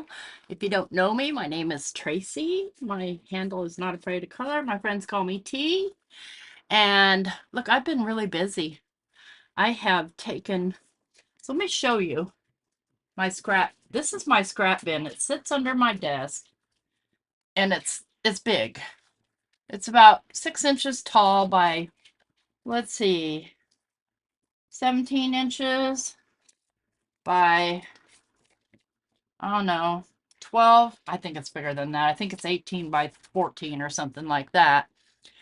channel. If you don't know me, my name is Tracy. My handle is Not Afraid of Color. My friends call me T. And look, I've been really busy. I have taken, so let me show you my scrap. This is my scrap bin. It sits under my desk and it's big. It's about 6 inches tall by, let's see, 17 inches by, I don't know, 12. I think it's bigger than that. I think it's 18 by 14 or something like that.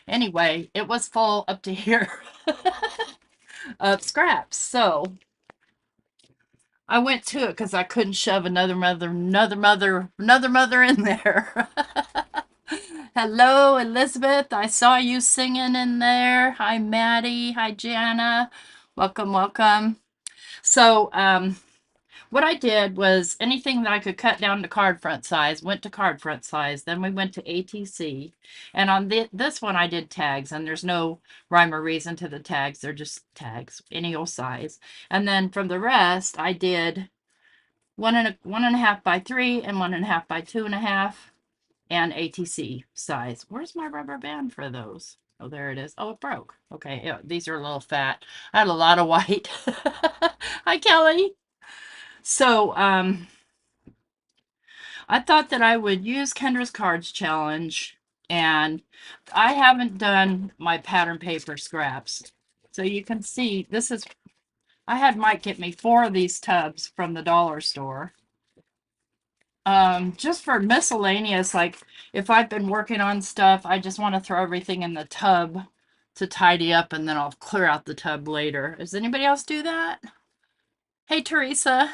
Anyway, it was full up to here of scraps. So I went to it because I couldn't shove another mother in there. Hello, Elizabeth. I saw you singing in there. Hi, Maddie. Hi, Jana. Welcome, welcome. So, what I did was anything that I could cut down to card front size, went to card front size. Then we went to ATC. And on this one, I did tags, and there's no rhyme or reason to the tags. They're just tags, any old size. And then from the rest, I did 1.5 by 3 and 1.5 by 2.5 and ATC size. Where's my rubber band for those? Oh, there it is. Oh, it broke. Okay, yeah, these are a little fat. I had a lot of white. Hi, Kelly. So, I thought that I would use Kendra's Cards Challenge, and I haven't done my pattern paper scraps. So you can see, this is, I had Mike get me 4 of these tubs from the dollar store. Just for miscellaneous, like if I've been working on stuff, I just want to throw everything in the tub to tidy up, and then I'll clear out the tub later. Does anybody else do that? Hey, Teresa.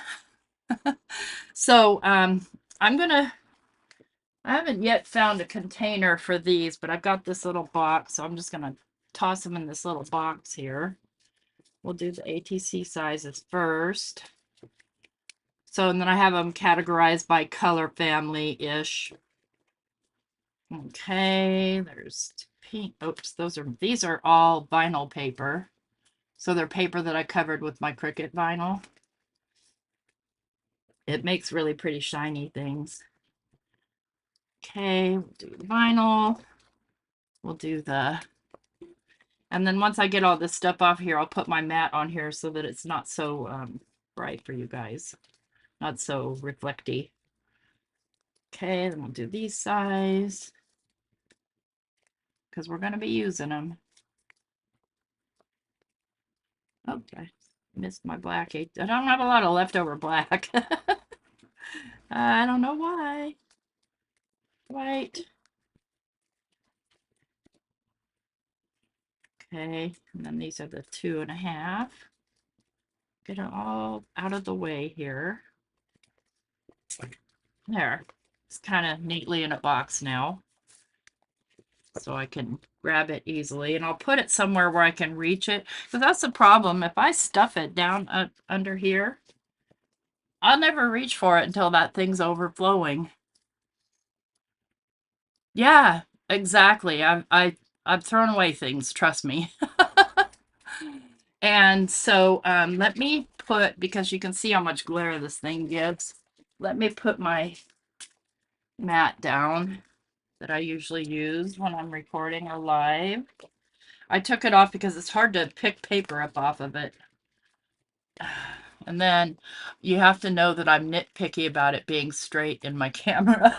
So, I'm gonna, I haven't yet found a container for these, but I've got this little box, so I'm just gonna toss them in this little box here. We'll do the ATC sizes first. So, and then I have them categorized by color family-ish. Okay, there's pink. Oops, these are all vinyl paper. So they're paper that I covered with my Cricut vinyl. It makes really pretty shiny things. Okay, we'll do vinyl. We'll do and then once I get all this stuff off here, I'll put my mat on here so that it's not so bright for you guys. Not so reflecty. Okay, then we'll do these size because we're going to be using them. Oh, I missed my black. I don't have a lot of leftover black. I don't know why. White. Okay, and then these are the 2.5. Get it all out of the way here. There. It's kind of neatly in a box now, so I can grab it easily, and I'll put it somewhere where I can reach it, because that's the problem. If I stuff it down under here, I'll never reach for it until that thing's overflowing. Yeah, exactly. I've thrown away things, trust me. And so let me put, because you can see how much glare this thing gives, let me put my mat down that I usually use when I'm recording or live. I took it off because it's hard to pick paper up off of it. And then you have to know that I'm nitpicky about it being straight in my camera.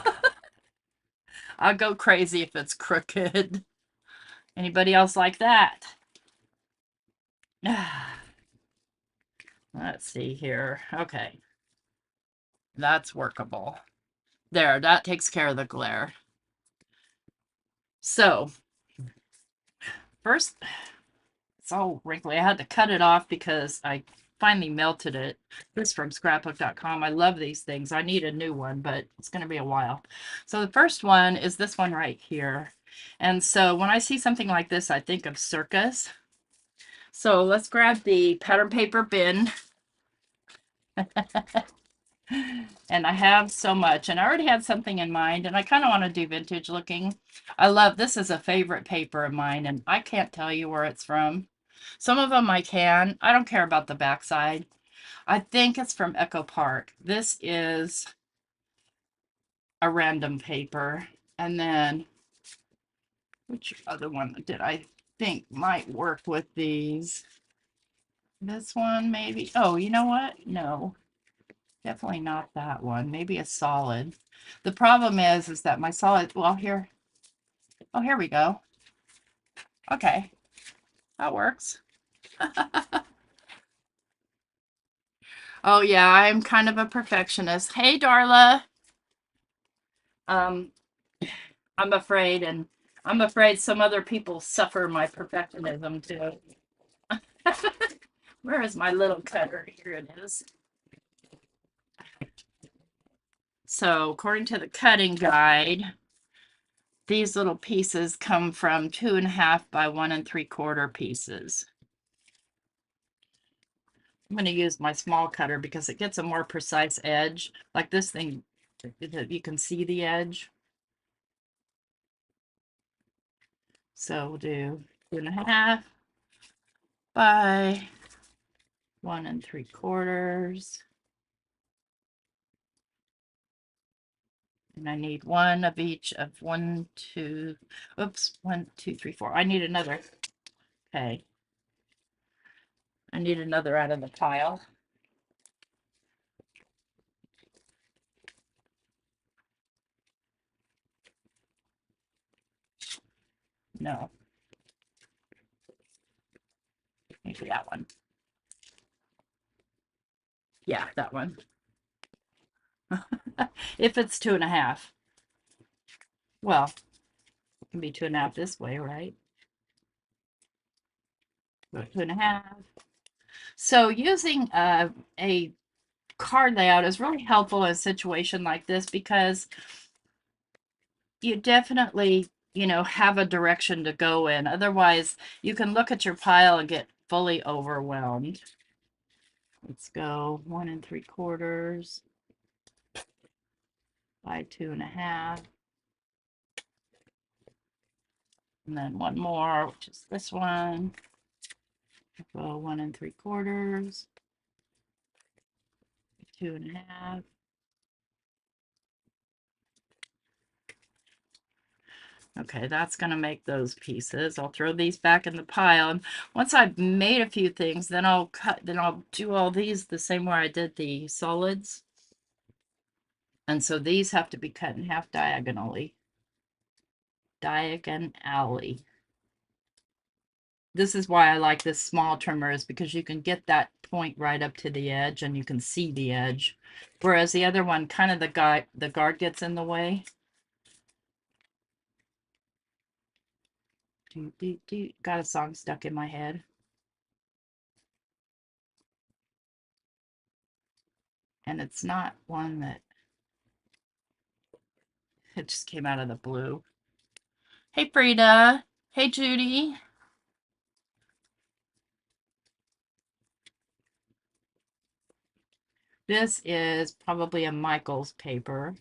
I'll go crazy if it's crooked. Anybody else like that? Let's see here. Okay. That's workable. There, that takes care of the glare. So, first, it's all wrinkly. I had to cut it off because I finally melted it. This is from scrapbook.com. I love these things. I need a new one, but it's going to be a while. So the first one is this one right here. And so when I see something like this, I think of circus. So let's grab the pattern paper bin. And I have so much, and I already had something in mind, and I kind of want to do vintage looking. I love, this is a favorite paper of mine, and I can't tell you where it's from. Some of them I can. I don't care about the backside. I think it's from Echo Park. This is a random paper. And then, which other one did I think might work with these? This one maybe. Oh, you know what? No, definitely not that one. Maybe a solid. The problem is that my solid, well, here, oh, here we go. Okay, that works. Oh yeah, I'm kind of a perfectionist. Hey, Darla. Um, I'm afraid, and I'm afraid some other people suffer my perfectionism too. Where is my little cutter? Here it is. So according to the cutting guide, these little pieces come from 2.5 by 1 3/4 pieces. I'm going to use my small cutter because it gets a more precise edge. Like this thing, you can see the edge. So we'll do 2.5 by 1 3/4. And I need one of each of 1, 2, oops, 1, 2, 3, 4. I need another. Okay. I need another out of the pile. No. Maybe that one. Yeah, that one. If it's 2.5. Well, it can be 2.5 this way, right? 2.5. So using a card layout is really helpful in a situation like this because you definitely, have a direction to go in. Otherwise, you can look at your pile and get fully overwhelmed. Let's go 1 3/4 by 2.5. And then one more, which is this one. Go 1 3/4, 2.5. Okay, that's going to make those pieces. I'll throw these back in the pile. And once I've made a few things, then I'll do all these the same way I did the solids. And so these have to be cut in half diagonally. Diagonally. This is why I like this small trimmer, is because you can get that point right up to the edge and you can see the edge. Whereas the other one, kind of the guard gets in the way. Got a song stuck in my head. And it's not one that, it just came out of the blue. Hey, Frida. Hey, Judy. This is probably a Michael's paper.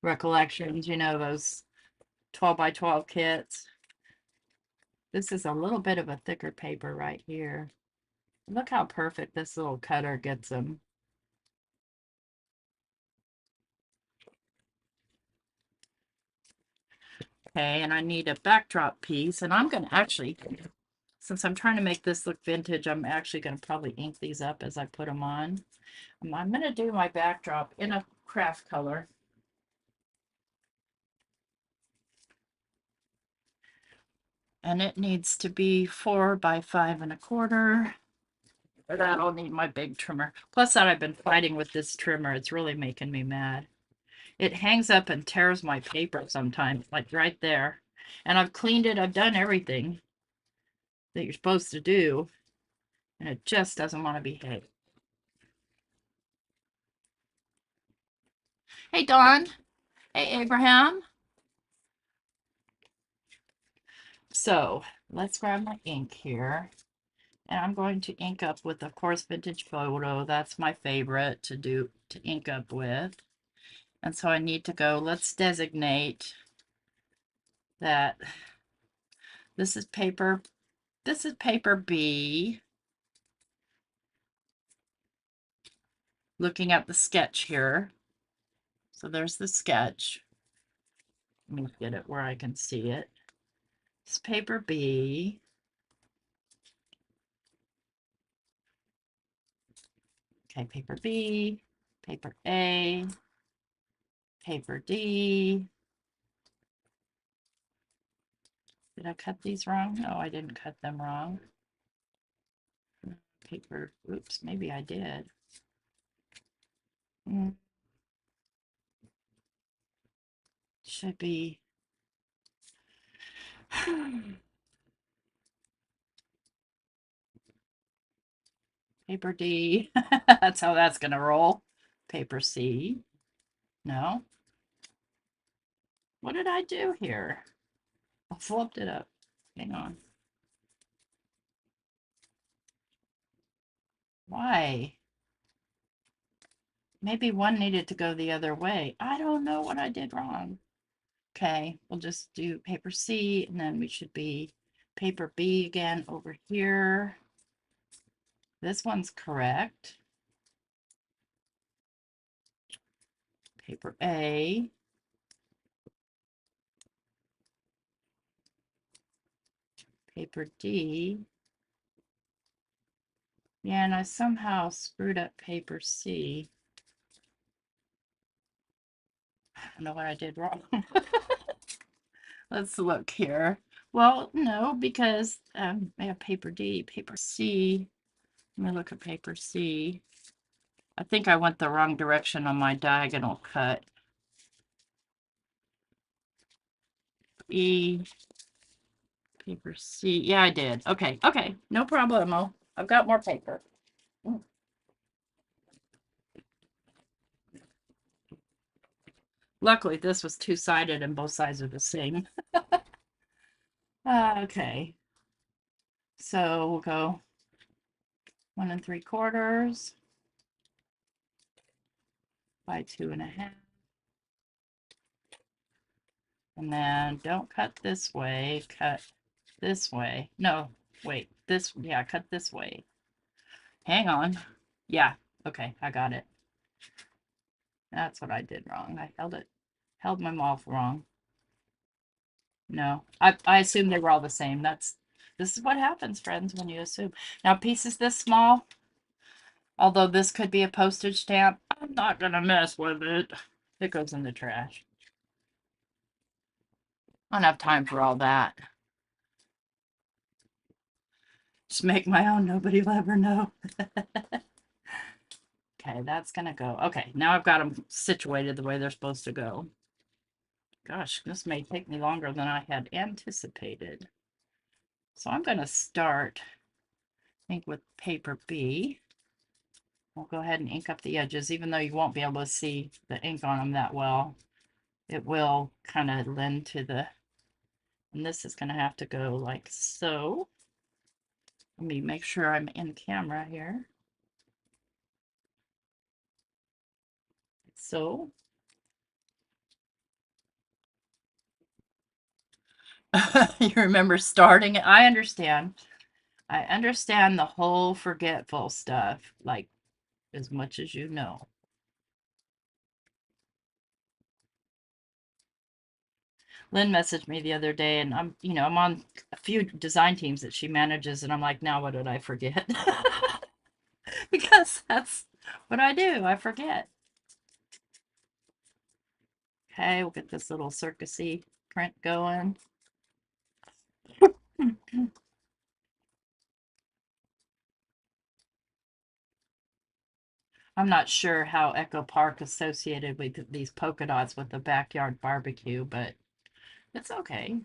Recollections, those 12 by 12 kits. This is a little bit of a thicker paper right here. Look how perfect this little cutter gets them. Okay, and I need a backdrop piece, and I'm going to actually, since I'm trying to make this look vintage, I'm actually going to probably ink these up as I put them on. I'm going to do my backdrop in a craft color. And it needs to be 4 by 5 1/4. For that, I'll need my big trimmer. Plus that I've been fighting with this trimmer. It's really making me mad. It hangs up and tears my paper sometimes, like right there. And I've cleaned it. I've done everything that you're supposed to do. And it just doesn't want to behave. Hey, Dawn. Hey, Abraham. So let's grab my ink here. And I'm going to ink up with, of course, Vintage Photo. That's my favorite to ink up with. And so I need to go, let's designate that this is paper B. looking at the sketch here. So there's the sketch. Let me get it where I can see it. It's paper B. Okay, paper B, paper A, paper D. Did I cut these wrong? No, I didn't cut them wrong. Paper, oops, maybe I did. Should be. Paper D. That's how that's going to roll. Paper C. No. What did I do here? I flipped it up. Hang on. Why? Maybe one needed to go the other way. I don't know what I did wrong. Okay, we'll just do paper C, and then we should be paper B again over here. This one's correct. Paper A. Paper D. Yeah, and I somehow screwed up paper C. I don't know what I did wrong. Let's look here. Well, no, because I have paper D, paper C. Let me look at paper C. I think I went the wrong direction on my diagonal cut. E, paper C. Yeah, I did. Okay, okay, no problemo. I've got more paper. Luckily, this was two-sided and both sides are the same. Okay, so we'll go 1 3/4 by 2.5. And then don't cut this way, cut this way. No, wait, this, yeah, cut this way. Hang on. Yeah, okay, I got it. That's what I did wrong. I held my mouth wrong. No, I assumed they were all the same. This is what happens, friends, when you assume. Now, pieces this small, although this could be a postage stamp, I'm not gonna mess with it. It goes in the trash. I don't have time for all that. Just make my own, nobody will ever know. Okay, that's gonna go. Okay, now I've got them situated the way they're supposed to go. Gosh, this may take me longer than I had anticipated. So I'm gonna start, I think, with paper B. We'll go ahead and ink up the edges, even though you won't be able to see the ink on them that well. It will kind of lend to the, and this is gonna have to go like so. Let me make sure I'm in camera here. So. You remember starting it? I understand. I understand the whole forgetful stuff, like as much as you know. Lynn messaged me the other day, and I'm on a few design teams that she manages, and I'm like, now what did I forget? Because that's what I do. I forget. Okay, we'll get this little circusy print going. I'm not sure how Echo Park associated with these polka dots with the backyard barbecue, but it's okay.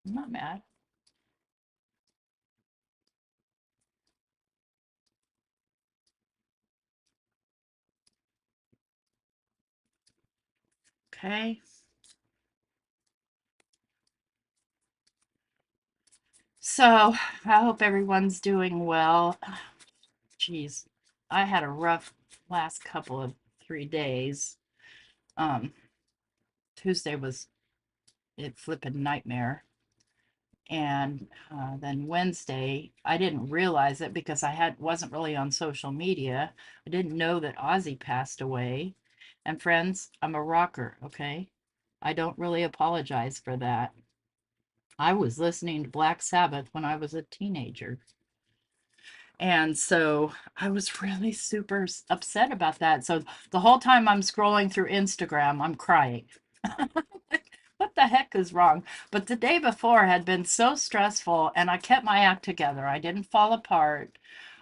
I'm not mad. Okay. So I hope everyone's doing well. Geez, I had a rough last couple of 3 days. Tuesday was a flippin' nightmare. And then Wednesday, I didn't realize it because wasn't really on social media. I didn't know that Ozzy passed away. And friends, I'm a rocker, okay? I don't really apologize for that. I was listening to Black Sabbath when I was a teenager. And so I was really super upset about that. So the whole time I'm scrolling through Instagram, I'm crying. What the heck is wrong? But the day before had been so stressful, and I kept my act together. I didn't fall apart.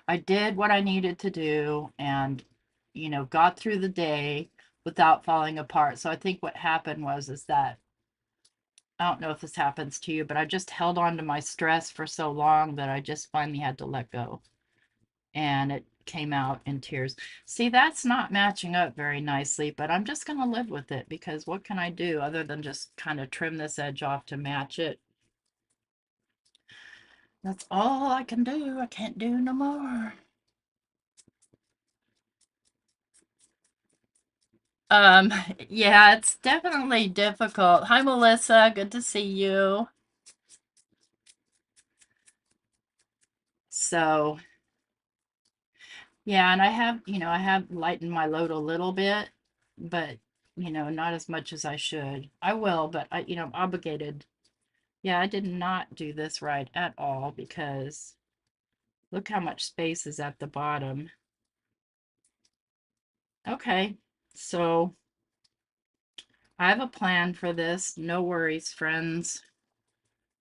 I did what I needed to do and, got through the day without falling apart. So I think what happened is that I don't know if this happens to you, but I just held on to my stress for so long that I just finally had to let go. And it came out in tears. See, that's not matching up very nicely, but I'm just going to live with it because what can I do other than just kind of trim this edge off to match it? That's all I can do. I can't do no more. Um, yeah, it's definitely difficult. Hi, Melissa. Good to see you. So, yeah, and I have lightened my load a little bit, but, not as much as I should. I will, but I'm obligated. Yeah, I did not do this right at all because look how much space is at the bottom. Okay, so I have a plan for this. No worries, friends.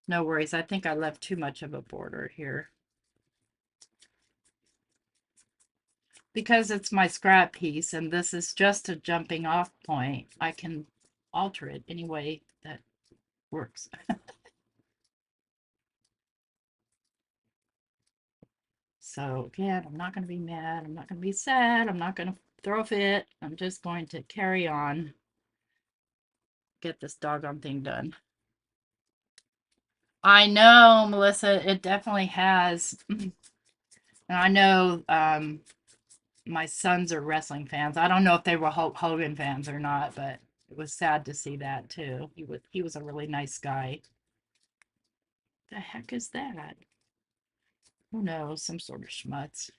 No worries. I think I left too much of a border here. Because it's my scrap piece and this is just a jumping off point, I can alter it any way that works. So again, I'm not going to be mad. I'm not going to be sad. I'm not going to throw a fit. I'm just going to carry on, get this doggone thing done. I know, Melissa, it definitely has. And I know my sons are wrestling fans. I don't know if they were Hulk Hogan fans or not, but it was sad to see that too. He was a really nice guy. The heck is that? Who knows? Some sort of schmutz.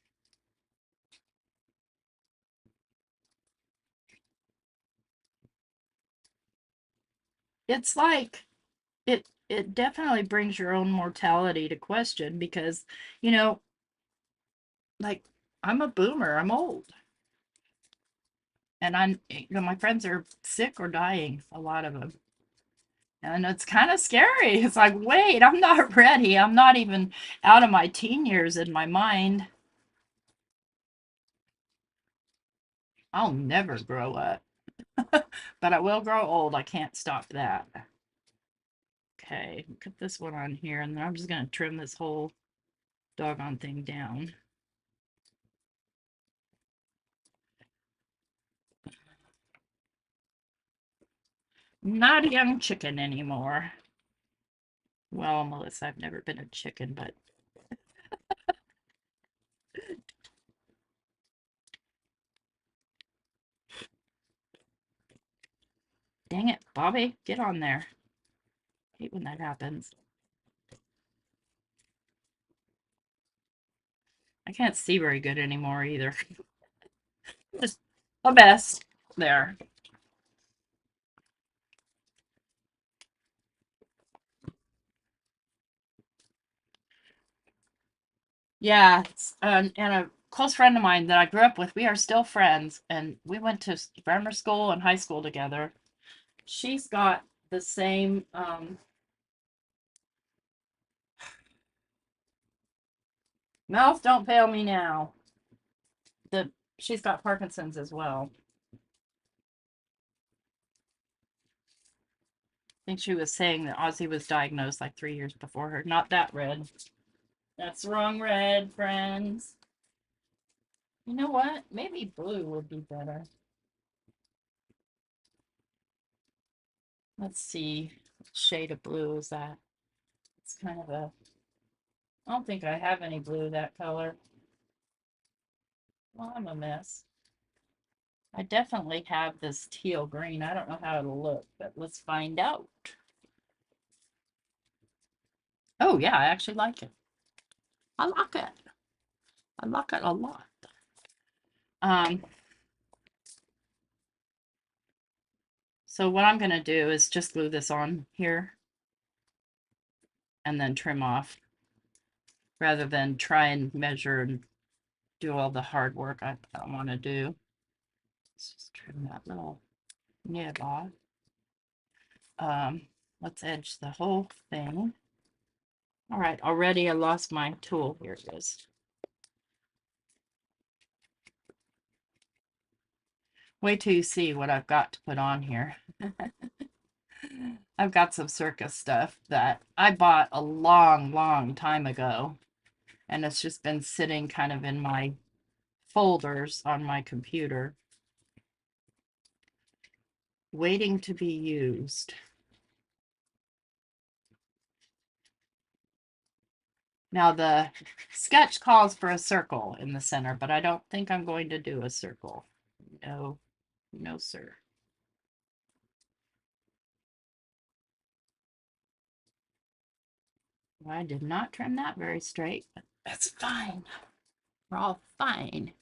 It's like it definitely brings your own mortality to question because, you know, like I'm a boomer, I'm old. And my friends are sick or dying, a lot of them. And it's kind of scary. It's like, wait, I'm not ready. I'm not even out of my teen years in my mind. I'll never grow up, but I will grow old. I can't stop that. Okay, put this one on here, and then I'm just going to trim this whole doggone thing down. Not a young chicken anymore. Well, Melissa, I've never been a chicken, but dang it, Bobby, get on there. I hate when that happens. I can't see very good anymore either. Just a mess. There. Yeah, and a close friend of mine that I grew up with, we are still friends, and we went to grammar school and high school together. She's got the same, mouth don't fail me now. She's got Parkinson's as well. I think she was saying that Ozzy was diagnosed like 3 years before her. Not that red. That's the wrong red, friends. You know what? Maybe blue would be better. Let's see. What shade of blue is that? It's kind of a. I don't think I have any blue that color. Well, I'm a mess. I definitely have this teal green. I don't know how it'll look, but let's find out. Oh yeah, I actually like it. I like it. I like it a lot. Um, so what I'm gonna do is just glue this on here and then trim off rather than try and measure and do all the hard work I want to do. Let's just trim that little nib off. Let's edge the whole thing. All right, already I lost my tool. Here it is. Wait till you see what I've got to put on here. I've got some circus stuff that I bought a long time ago, and it's just been sitting kind of in my folders on my computer, waiting to be used. Now the sketch calls for a circle in the center, but I don't think I'm going to do a circle. No, no, sir. I did not trim that very straight, but that's fine. We're all fine.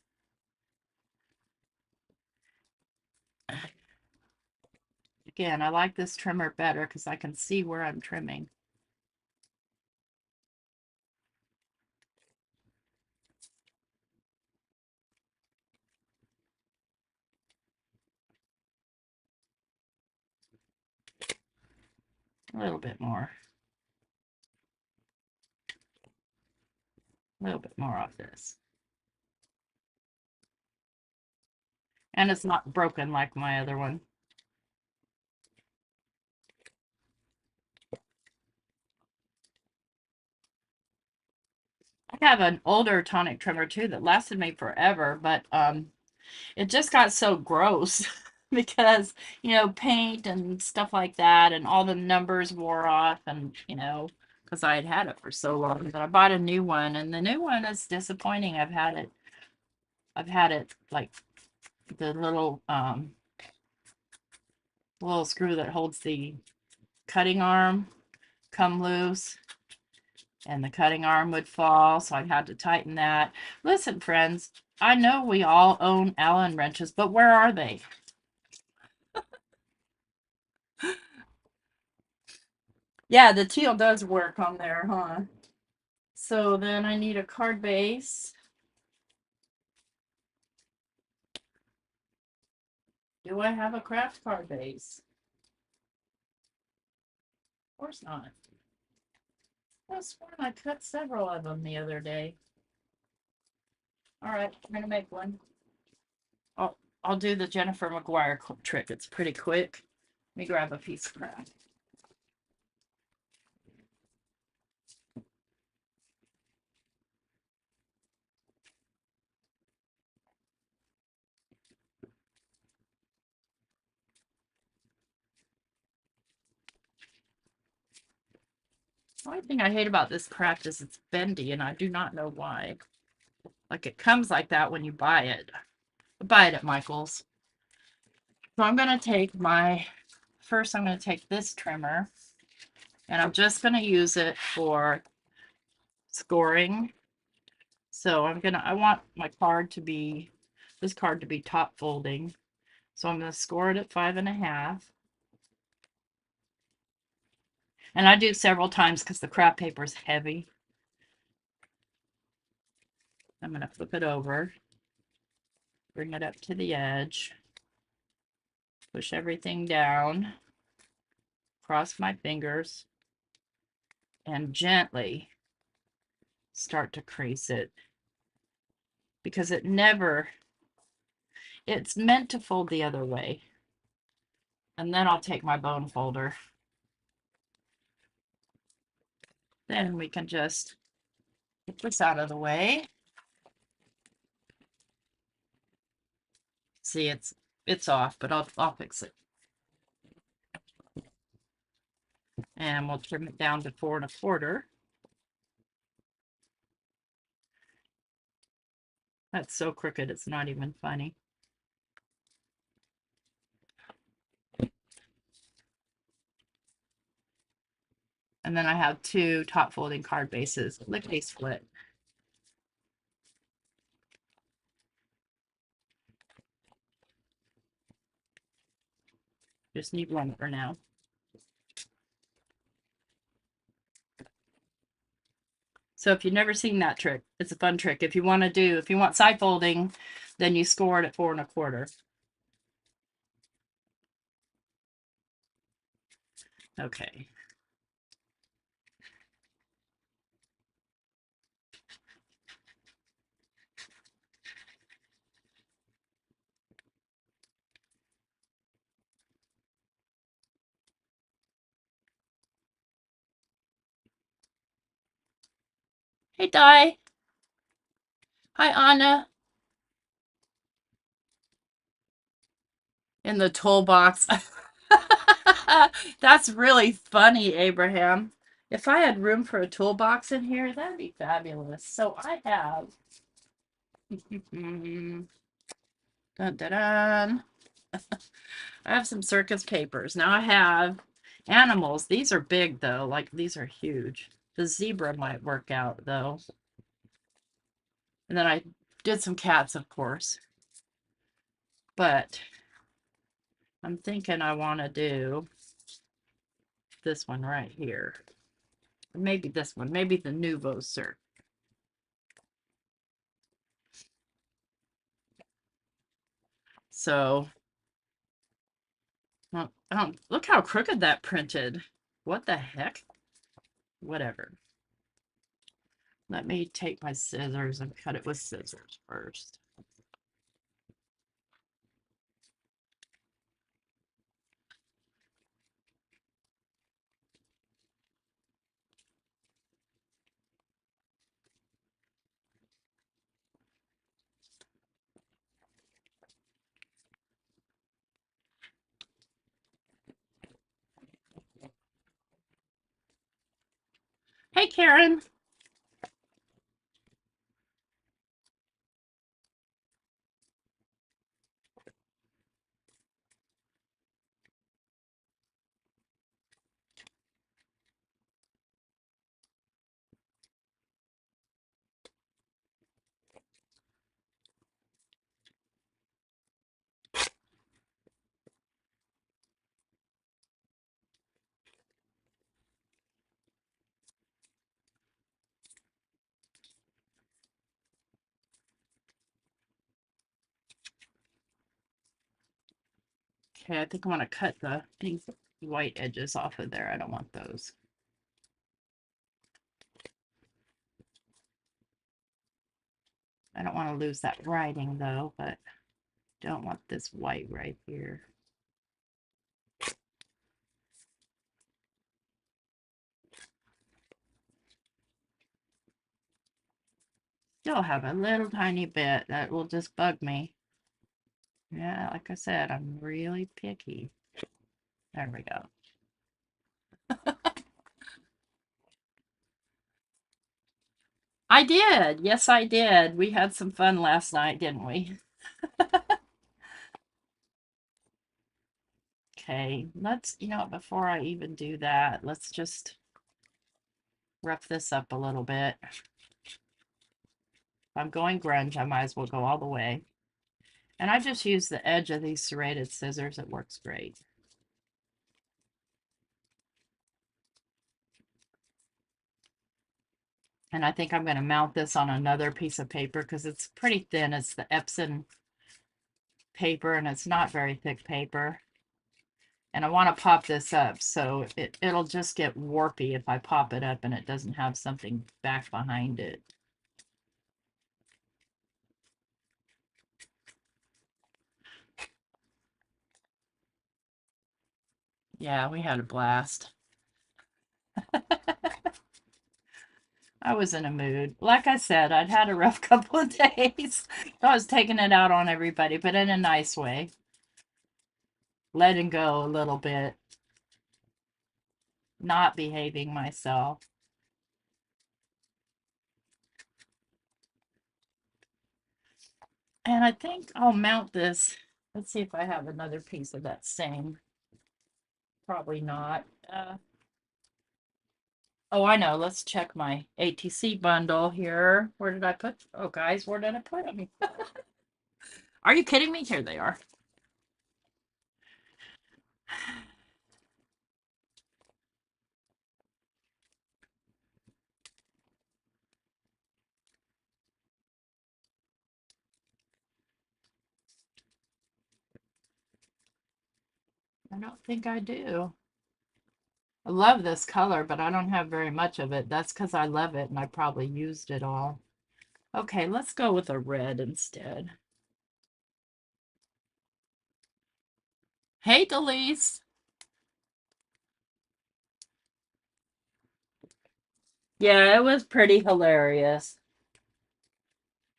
Again, I like this trimmer better because I can see where I'm trimming. A little bit more. A little bit more off this. And it's not broken like my other one. I have an older tonic trimmer too that lasted me forever, but it just got so gross because, you know, paint and stuff like that, and all the numbers wore off, and, you know, because I had had it for so long that I bought a new one, and the new one is disappointing. I've had it like the little screw that holds the cutting arm come loose, and the cutting arm would fall, so I had to tighten that. Listen, friends, I know we all own Allen wrenches, but where are they? Yeah, the teal does work on there, huh? So then I need a card base. Do I have a craft card base? Of course not. I sworn I cut several of them the other day. All right, I'm gonna make one. I'll do the Jennifer McGuire trick. It's pretty quick. Let me grab a piece of craft. The only thing I hate about this craft is it's bendy, and I do not know why. Like, it comes like that when you buy it. Buy it at Michael's. So I'm going to take first I'm going to take this trimmer, and I'm just going to use it for scoring. So I want my card to be, this card to be top folding. So I'm going to score it at 5.5. And I do several times because the craft paper is heavy. I'm going to flip it over, bring it up to the edge, push everything down, cross my fingers, and gently start to crease it, because it's meant to fold the other way. And then I'll take my bone folder. Then we can just get this out of the way. See, it's off, but I'll fix it. And we'll trim it down to 4.25. That's so crooked, it's not even funny. And then I have 2 top folding card bases, lickety split. Just need one for now. So if you've never seen that trick, it's a fun trick. If you want side folding, then you score it at 4 1/4. Okay. Hey, Di. Hi, Anna. In the toolbox. That's really funny, Abraham. If I had room for a toolbox in here, that'd be fabulous. So I have dun, dun, dun. I have some circus papers. Now I have animals. These are big though. Like these are huge. The zebra might work out though. And then I did some cats, of course. But I'm thinking I want to do this one right here. Maybe this one. Maybe the Nouveau Cirque. So, look how crooked that printed. What the heck? Whatever. Let me take my scissors and cut it with scissors first. Hey, Karen. Okay, I think I want to cut the pink white edges off of there. I don't want those. I don't want to lose that writing though, but don't want this white right here. Still have a little tiny bit that will just bug me. Yeah, like I said, I'm really picky. There we go. I did. Yes, I did. We had some fun last night, didn't we? Okay, let's, before I even do that, let's just rough this up a little bit. If I'm going grunge, I might as well go all the way. And I just use the edge of these serrated scissors. It works great. And I think I'm going to mount this on another piece of paper because it's pretty thin. It's the Epson paper and it's not very thick paper. And I want to pop this up so it'll just get warpy if I pop it up and it doesn't have something back behind it. Yeah, we had a blast. I was in a mood. Like I said, I'd had a rough couple of days. I was taking it out on everybody, but in a nice way. Letting go a little bit. Not behaving myself. And I think I'll mount this. Let's see if I have another piece of that same. Probably not. Oh, I know. Let's check my ATC bundle here. Where did I put? Oh, guys, where did I put them? Are you kidding me? Here they are. I don't think I do. I love this color, but I don't have very much of it. That's because I love it and I probably used it all. Okay, let's go with a red instead. Hey, Delise. Yeah, it was pretty hilarious.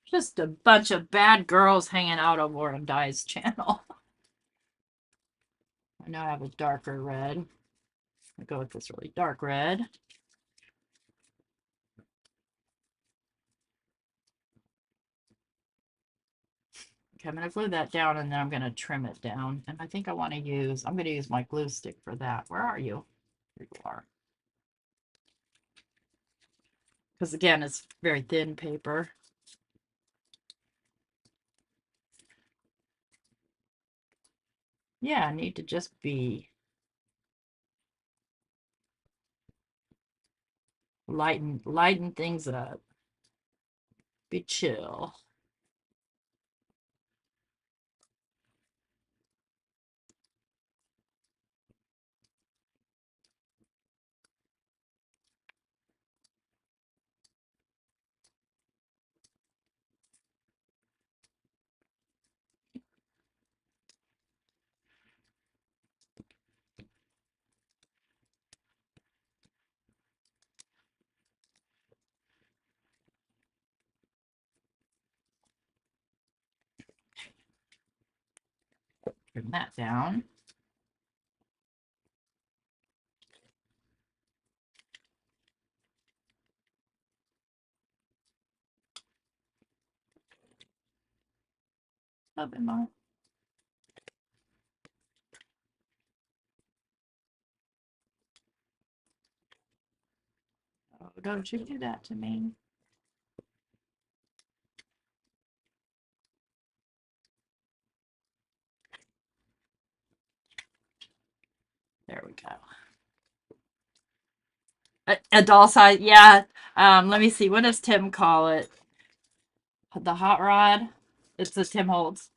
Just a bunch of bad girls hanging out over on Di's channel. I now have a darker red. I'll go with this really dark red. Okay, I'm going to glue that down and then I'm going to trim it down. And I think I'm going to use my glue stick for that. Where are you? Here you are. Because again, it's very thin paper. Yeah, I need to just be lighten things up. Be chill. Trim that down. A bit more. Oh, don't you do that to me. There we go. A doll size, yeah. Let me see. What does Tim call it? The hot rod? It's a Tim Holtz.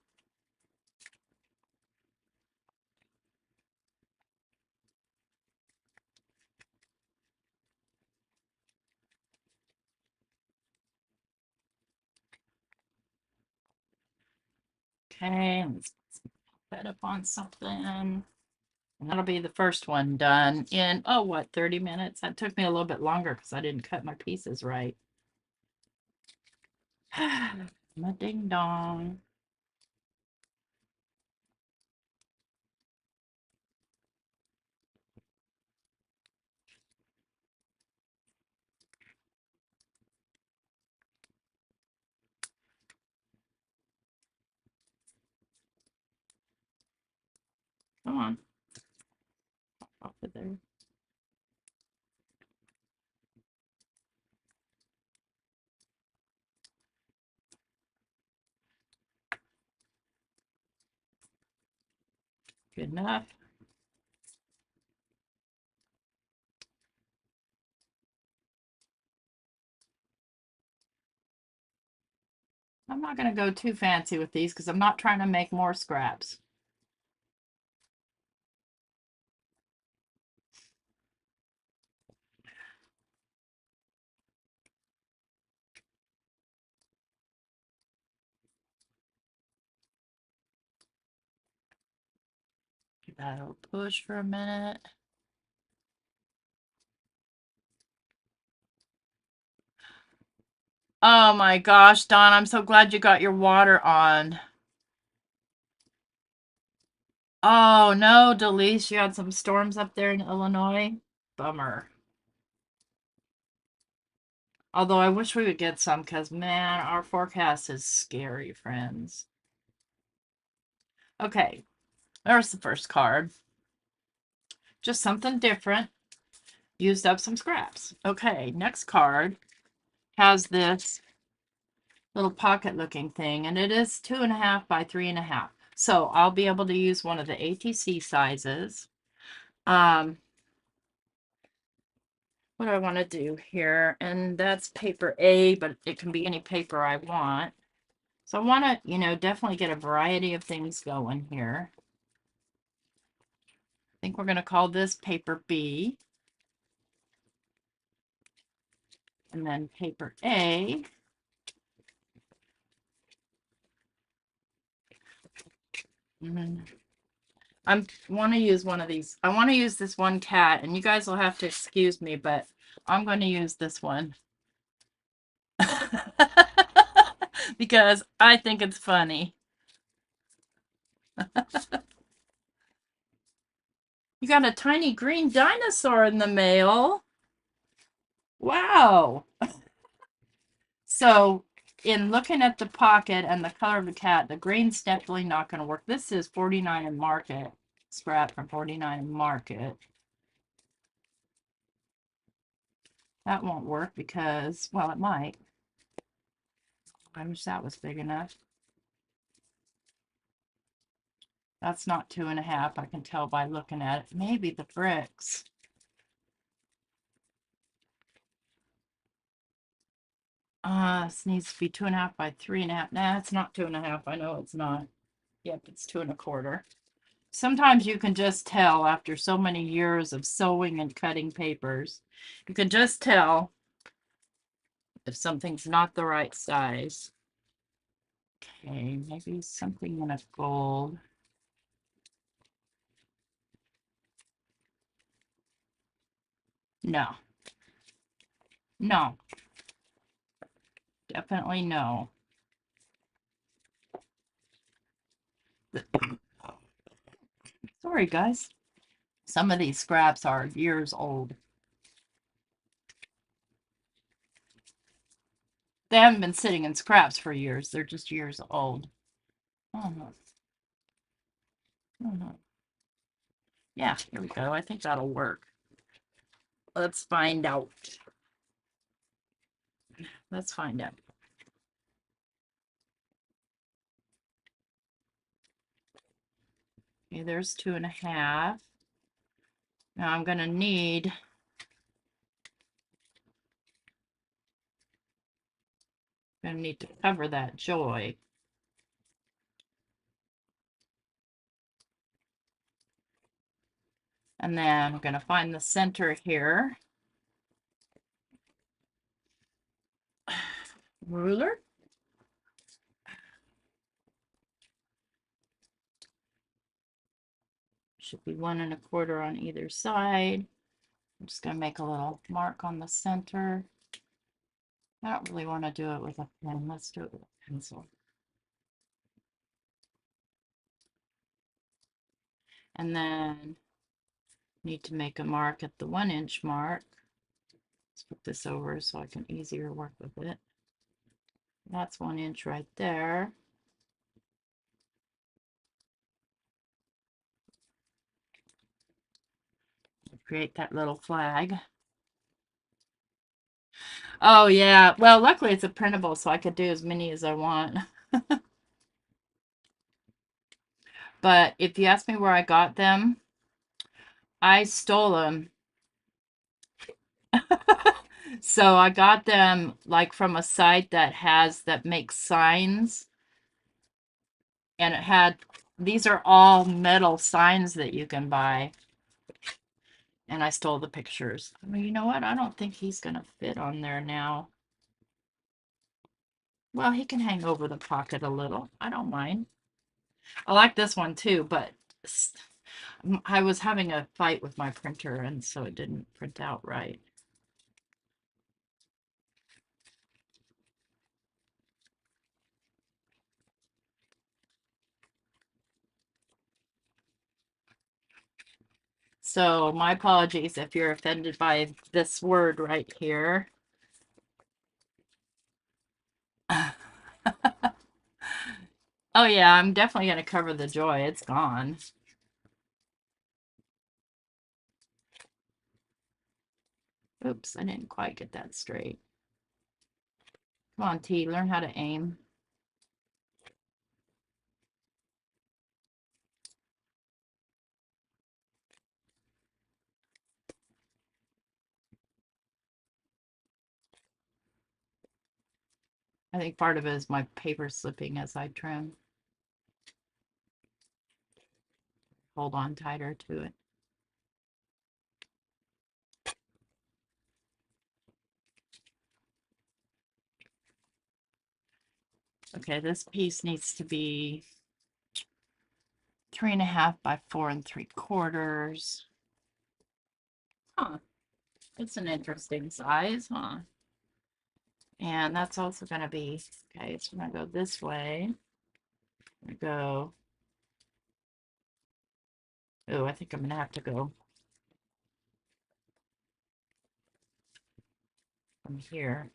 Okay, let's put that up on something. And that'll be the first one done in, oh, what, 30 minutes? That took me a little bit longer because I didn't cut my pieces right. My ding dong. Come on. Off of there. Good enough. I'm not going to go too fancy with these because I'm not trying to make more scraps. Give that a push for a minute. Oh my gosh, Dawn, I'm so glad you got your water on. Oh no, Delise, you had some storms up there in Illinois. Bummer. Although I wish we would get some because, man, our forecast is scary, friends. Okay, there's the first card. Just something different. used up some scraps. Okay, next card has this little pocket looking thing, and it is 2.5 by 3.5. So I'll be able to use one of the ATC sizes. What do I want to do here? And that's paper A, but it can be any paper I want. So I want to, you know, definitely get a variety of things going here. I think we're going to call this paper B. And then paper A. I want to use one of these. I want to use this one cat, and you guys will have to excuse me, but I'm going to use this one. Because I think it's funny. You got a tiny green dinosaur in the mail. Wow. So, in looking at the pocket and the color of the cat, the green's definitely not going to work. This is 49 in Market. Scrap from 49 in Market. That won't work because, well, it might. I wish that was big enough. That's not 2.5. I can tell by looking at it. Maybe the bricks. This needs to be 2.5 by 3.5. Nah, it's not 2.5. I know it's not. Yep, it's 2.25. Sometimes you can just tell after so many years of sewing and cutting papers. You can just tell if something's not the right size. Okay, maybe something in a gold. No. No. Definitely no. Sorry, guys. Some of these scraps are years old. They haven't been sitting in scraps for years. They're just years old. Oh, no. Oh, no. Yeah, here we go. I think that'll work. Let's find out. Let's find out. Okay, there's 2.5. Now I'm going to need to cover that joy. And then I'm going to find the center here. Ruler. Should be 1.25 on either side. I'm just going to make a little mark on the center. I don't really want to do it with a pen. Let's do it with a pencil. And then need to make a mark at the 1-inch mark. Let's put this over so I can easier work with it. That's 1 inch right there. Create that little flag. Oh yeah, well luckily it's a printable so I could do as many as I want. But if you ask me where I got them, I stole them. So I got them like from a site that makes signs, and it had, these are all metal signs that you can buy. And I stole the pictures. I mean, you know what? I don't think he's gonna fit on there now. Well, he can hang over the pocket a little. I don't mind. I like this one too, but I was having a fight with my printer, and so it didn't print out right. So my apologies if you're offended by this word right here. Oh yeah, I'm definitely going to cover the joy. It's gone. Oops, I didn't quite get that straight. Come on, T, learn how to aim. I think part of it is my paper slipping as I trim. Hold on tighter to it. Okay, this piece needs to be 3.5 by 4 3/4. Huh. It's an interesting size, huh? And that's also going to be, okay, it's going to go this way. Go. Oh, I think I'm going to have to go from here.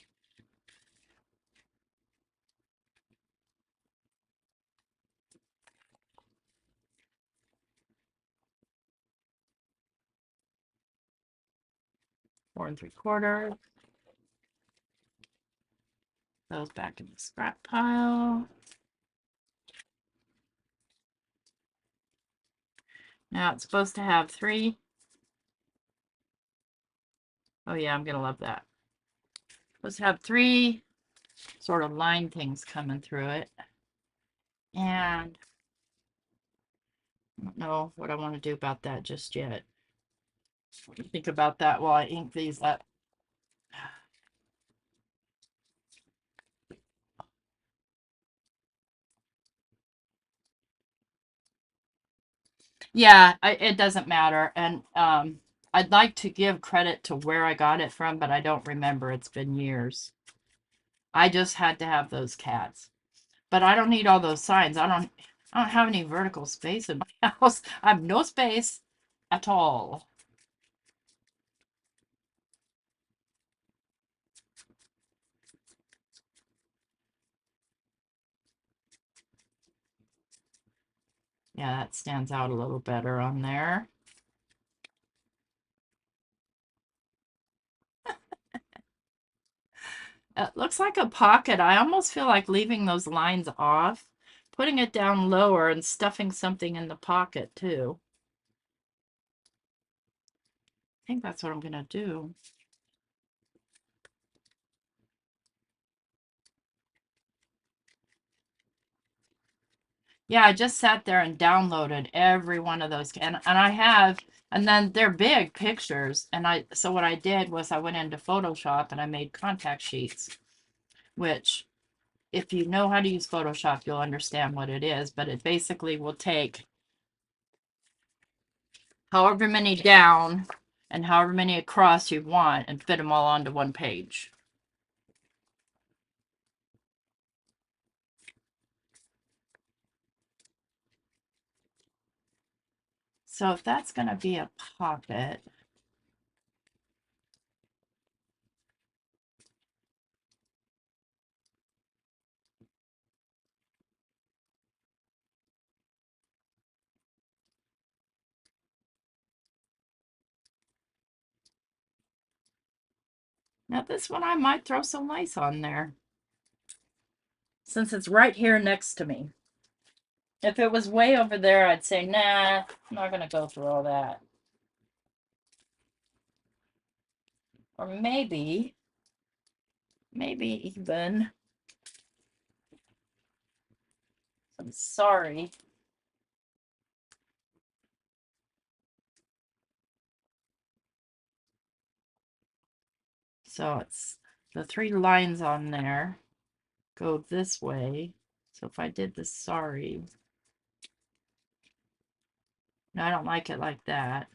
Four 3/4. Goes back in the scrap pile. Now it's supposed to have 3. Oh yeah, I'm gonna love that. Supposed to have 3 sort of line things coming through it. And I don't know what I want to do about that just yet. Think about that while I ink these up. Yeah, it doesn't matter. And I'd like to give credit to where I got it from, but I don't remember. It's been years. I just had to have those cats. But I don't need all those signs. I don't have any vertical space in my house. I have no space at all. Yeah, that stands out a little better on there. It looks like a pocket. I almost feel like leaving those lines off, putting it down lower and stuffing something in the pocket too. I think that's what I'm going to do. Yeah, I just sat there and downloaded every one of those. And I have, and then they're big pictures. And so what I did was I went into Photoshop and I made contact sheets, which if you know how to use Photoshop, you'll understand what it is. But it basically will take however many down and however many across you want and fit them all onto one page. So if that's going to be a pocket, now this one I might throw some lace on there since it's right here next to me. If it was way over there, I'd say, nah, I'm not going to go through all that. Or maybe even some sorry. So it's the 3 lines on there go this way. So if I did the sorry, no, I don't like it like that.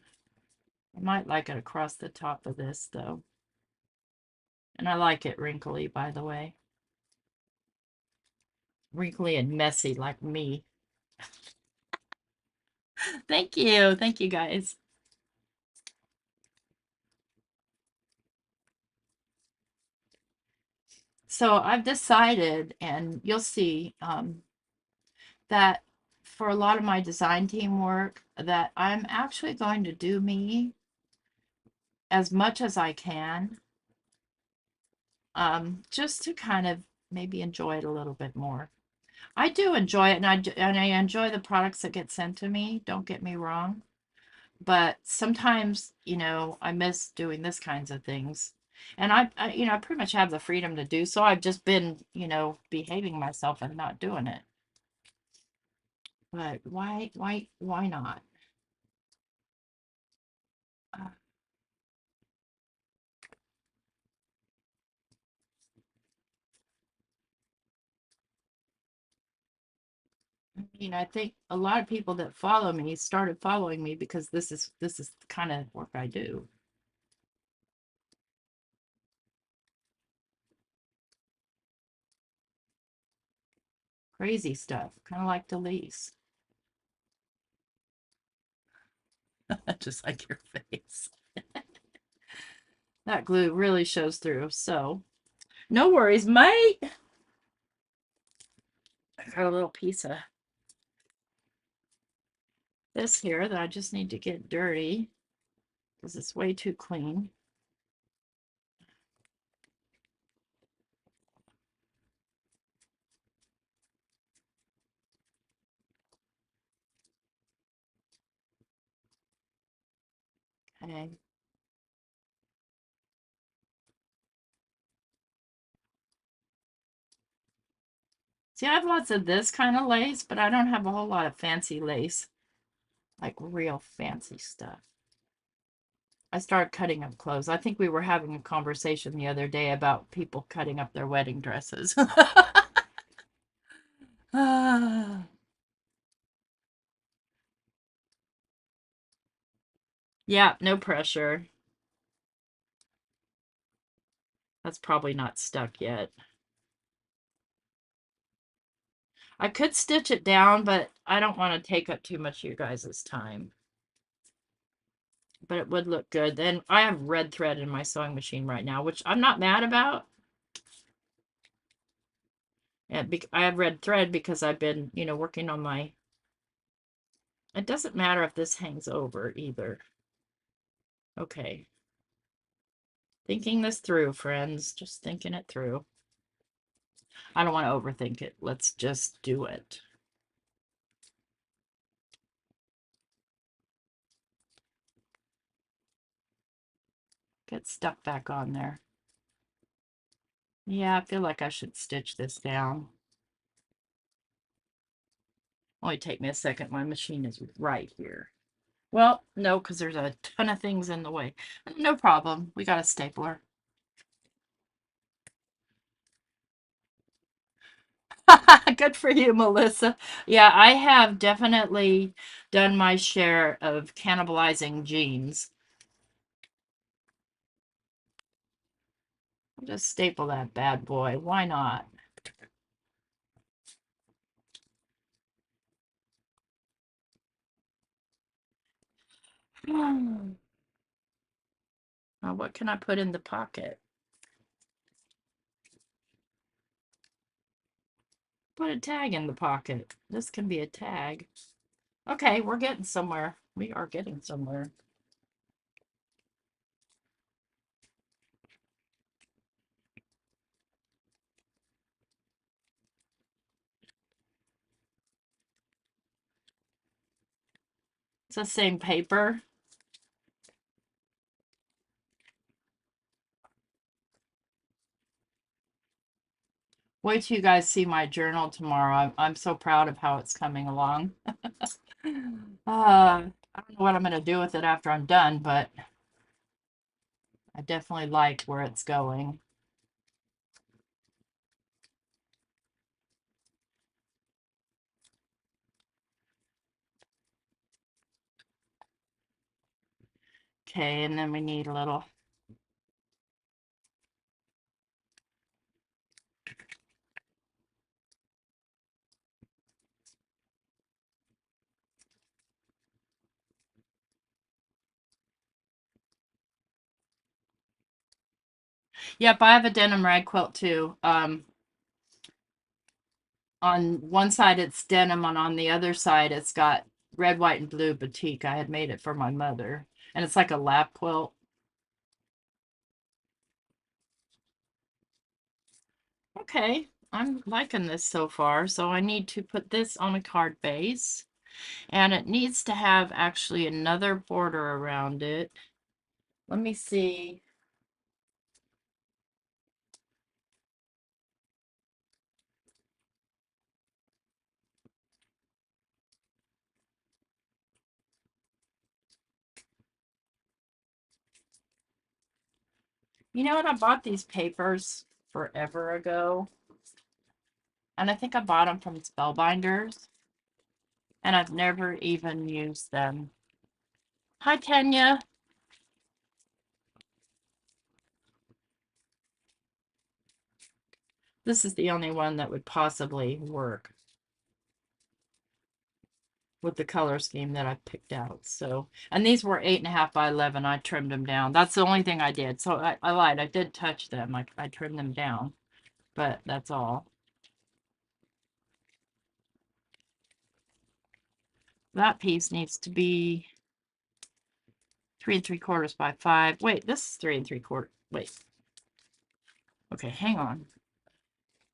I might like it across the top of this though. And I like it wrinkly, by the way. Wrinkly and messy like me. Thank you. Thank you guys. So I've decided, and you'll see, that for a lot of my design team work, that I'm actually going to do me as much as I can, just to kind of maybe enjoy it a little bit more. I do enjoy it, and I enjoy the products that get sent to me. Don't get me wrong, but sometimes, I miss doing this kinds of things, and I pretty much have the freedom to do so. I've just been, behaving myself and not doing it. But why not? Uh, I think a lot of people that follow me started following me because this is the kind of work I do. Crazy stuff, kind of like Delise. Just like your face. That glue really shows through. So, no worries, mate. I got a little piece of this here that I just need to get dirty because it's way too clean. Okay. See, I have lots of this kind of lace, but I don't have a whole lot of fancy lace, like real fancy stuff. I started cutting up clothes. I think we were having a conversation the other day about people cutting up their wedding dresses. Ah, yeah, no pressure. That's probably not stuck yet. I could stitch it down, but I don't want to take up too much of you guys' time. But it would look good. Then I have red thread in my sewing machine right now, which I'm not mad about. And I have red thread because I've been, working on my... It doesn't matter if this hangs over either. Okay. Thinking this through, friends. Just thinking it through. I don't want to overthink it. Let's just do it. Get stuck back on there. Yeah, I feel like I should stitch this down. Only take me a second. My machine is right here. Well, no, because there's a ton of things in the way. No problem. We got a stapler. Good for you, Melissa. Yeah, I have definitely done my share of cannibalizing jeans. I'll just staple that bad boy. Why not? Now, what can I put in the pocket? Put a tag in the pocket. This can be a tag. Okay, we're getting somewhere. We are getting somewhere. It's the same paper. Wait till you guys see my journal tomorrow. I'm so proud of how it's coming along. I don't know what I'm going to do with it after I'm done, but I definitely like where it's going. Okay, and then we need a little... Yep, I have a denim rag quilt too. On one side it's denim, and on the other side it's got red, white, and blue batik. I had made it for my mother, and it's like a lap quilt. Okay, I'm liking this so far. So I need to put this on a card base. And it needs to have actually another border around it. Let me see. You know what? I bought these papers forever ago. And I think I bought them from Spellbinders. And I've never even used them. Hi, Kenya. This is the only one that would possibly work with the color scheme that I picked out. So, and these were 8.5 by 11. I trimmed them down. That's the only thing I did. So I lied. I did touch them. I trimmed them down, but that's all. That piece needs to be 3 3/4 by 5. Wait, this is 3 3/4. Wait. Okay, hang on.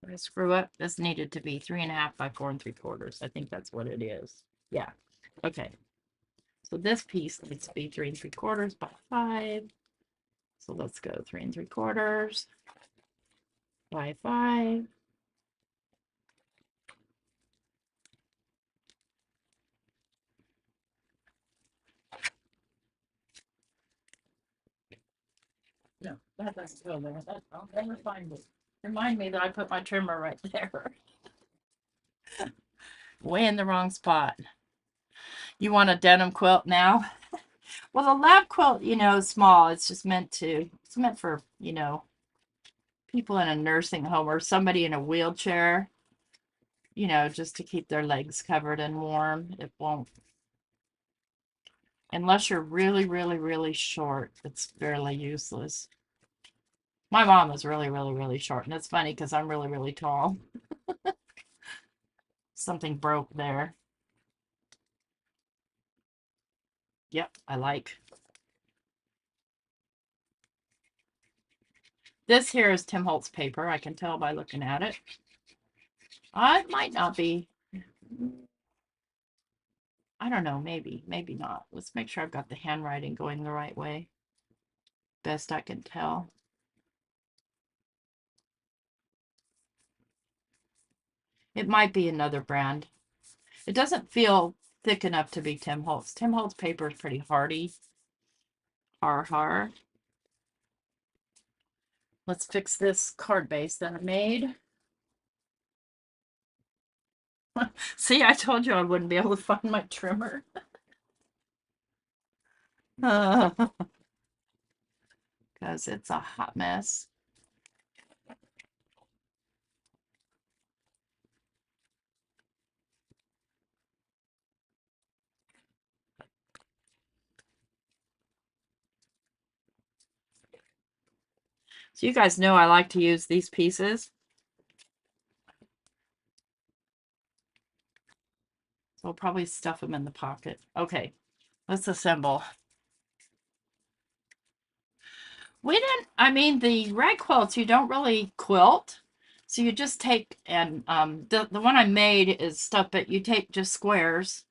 Did I screw up? This needed to be 3.5 by 4 3/4. I think that's what it is. Yeah. Okay. So this piece needs to be 3 3/4 by 5. So let's go 3 3/4 by 5. No, that doesn't go there. I'll never find it. Remind me that I put my trimmer right there. Way in the wrong spot. You want a denim quilt now? Well, the lab quilt, is small. It's just it's meant for, people in a nursing home or somebody in a wheelchair, just to keep their legs covered and warm. It won't, unless you're really, really, really short, it's fairly useless. My mom is really, really, really short, and it's funny because I'm really, really tall. Something broke there. Yep, I like. This here is Tim Holtz paper. I can tell by looking at it. It might not be. I don't know, maybe, maybe not. Let's make sure I've got the handwriting going the right way. Best I can tell. It might be another brand. It doesn't feel thick enough to be Tim Holtz. Tim Holtz paper is pretty hardy. Har har. Let's fix this card base that I made. See, I told you I wouldn't be able to find my trimmer. Because it's a hot mess. So you guys know I like to use these pieces. So I'll probably stuff them in the pocket. Okay, let's assemble. We didn't, I mean, the rag quilts, you don't really quilt. So you just take, and the one I made is stuff, but you take just squares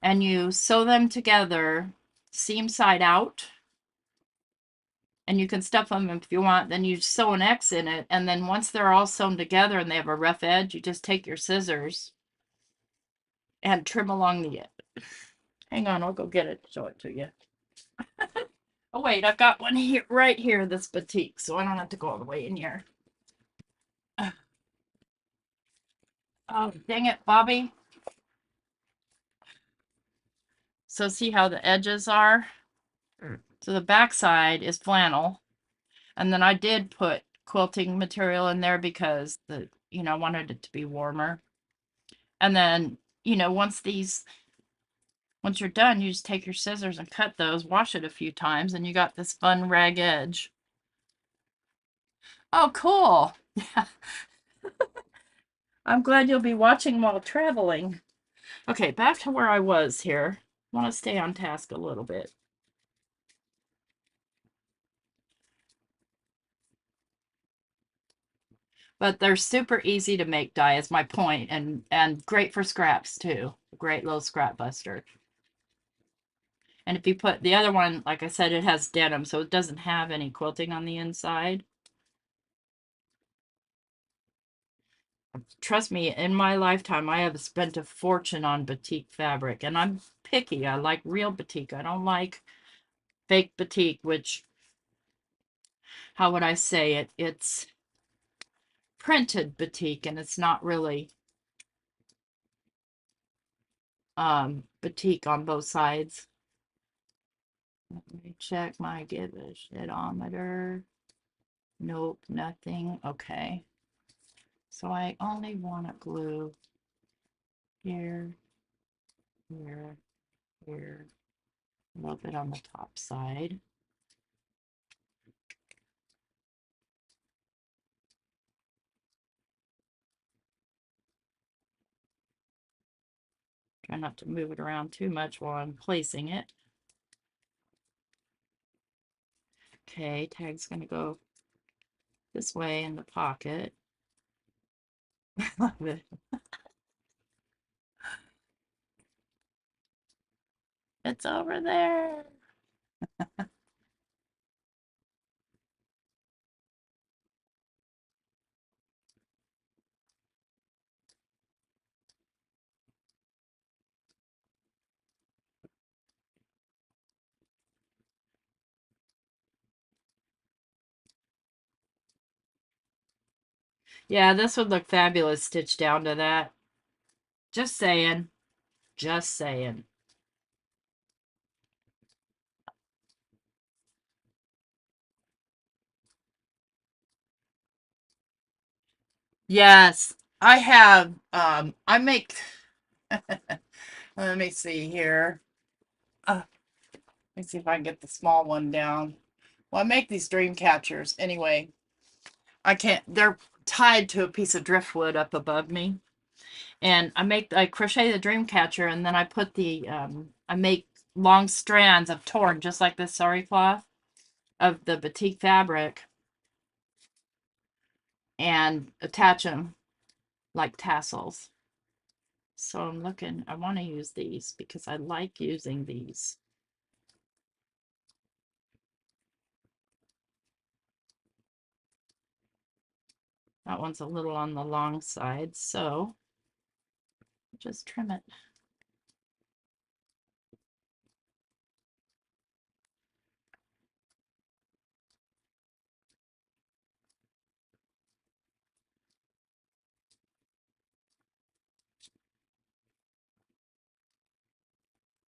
and you sew them together, seam side out. And you can stuff them if you want. Then you sew an X in it. And then once they're all sewn together and they have a rough edge, you just take your scissors and trim along the edge. Hang on, I'll go get it, show it to you. Oh, wait, I've got one here, right here, this batik, so I don't have to go all the way in here. Oh, dang it, Bobby. So see how the edges are? So the back side is flannel. And then I did put quilting material in there because I wanted it to be warmer. And then, once you're done, you just take your scissors and cut those, wash it a few times, and you got this fun rag edge. Oh, cool. Yeah. I'm glad you'll be watching while traveling. Okay, back to where I was here. I want to stay on task a little bit. But they're super easy to make die is my point, and great for scraps too. Great little scrap buster. And if you put the other one, like I said, it has denim, so it doesn't have any quilting on the inside. Trust me, in my lifetime, I have spent a fortune on batik fabric, and I'm picky. I like real batik. I don't like fake batik, which, how would I say it? It's printed batik, and it's not really batik on both sides. Let me check my give a shitometer. Nope, nothing. Okay. So I only want to glue here, here, here, a little bit on the top side. Try not to move it around too much while I'm placing it. Okay, tag's going to go this way in the pocket. Love it. It's over there. Yeah, this would look fabulous stitched down to that. Just saying. Just saying. Yes, I have. I make. Let me see here. Let me see if I can get the small one down. Well, I make these dream catchers anyway. I can't. They're tied to a piece of driftwood up above me, and I crochet the dream catcher, and then I put the I make long strands of torn, just like this sari cloth of the batik fabric, and attach them like tassels. So I'm looking, I want to use these because I like using these. That one's a little on the long side, so just trim it.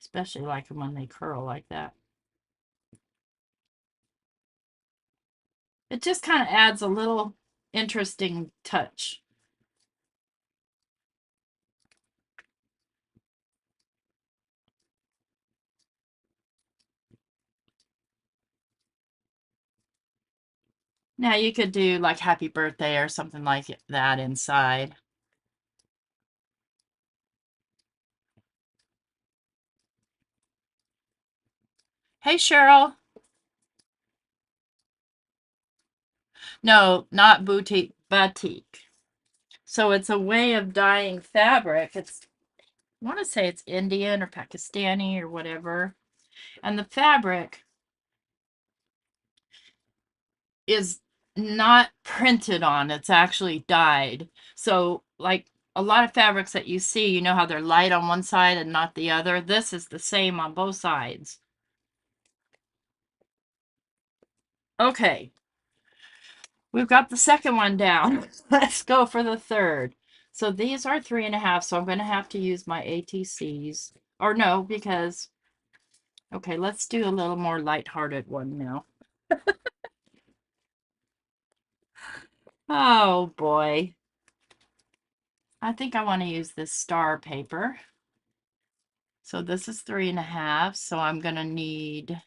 Especially like them when they curl like that. It just kind of adds a little interesting touch. Now you could do like happy birthday or something like that inside. Hey, Cheryl. No, not boutique, batik. So it's a way of dyeing fabric. It's, I want to say it's Indian or Pakistani or whatever. And the fabric is not printed on, it's actually dyed. So, like a lot of fabrics that you see, you know how they're light on one side and not the other? This is the same on both sides. Okay, we've got the second one down. Let's go for the third. So these are 3.5, so I'm going to have to use my ATCs. Or no, because, okay, let's do a little more lighthearted one now. Oh boy. I think I want to use this star paper. So this is 3.5, so I'm going to need,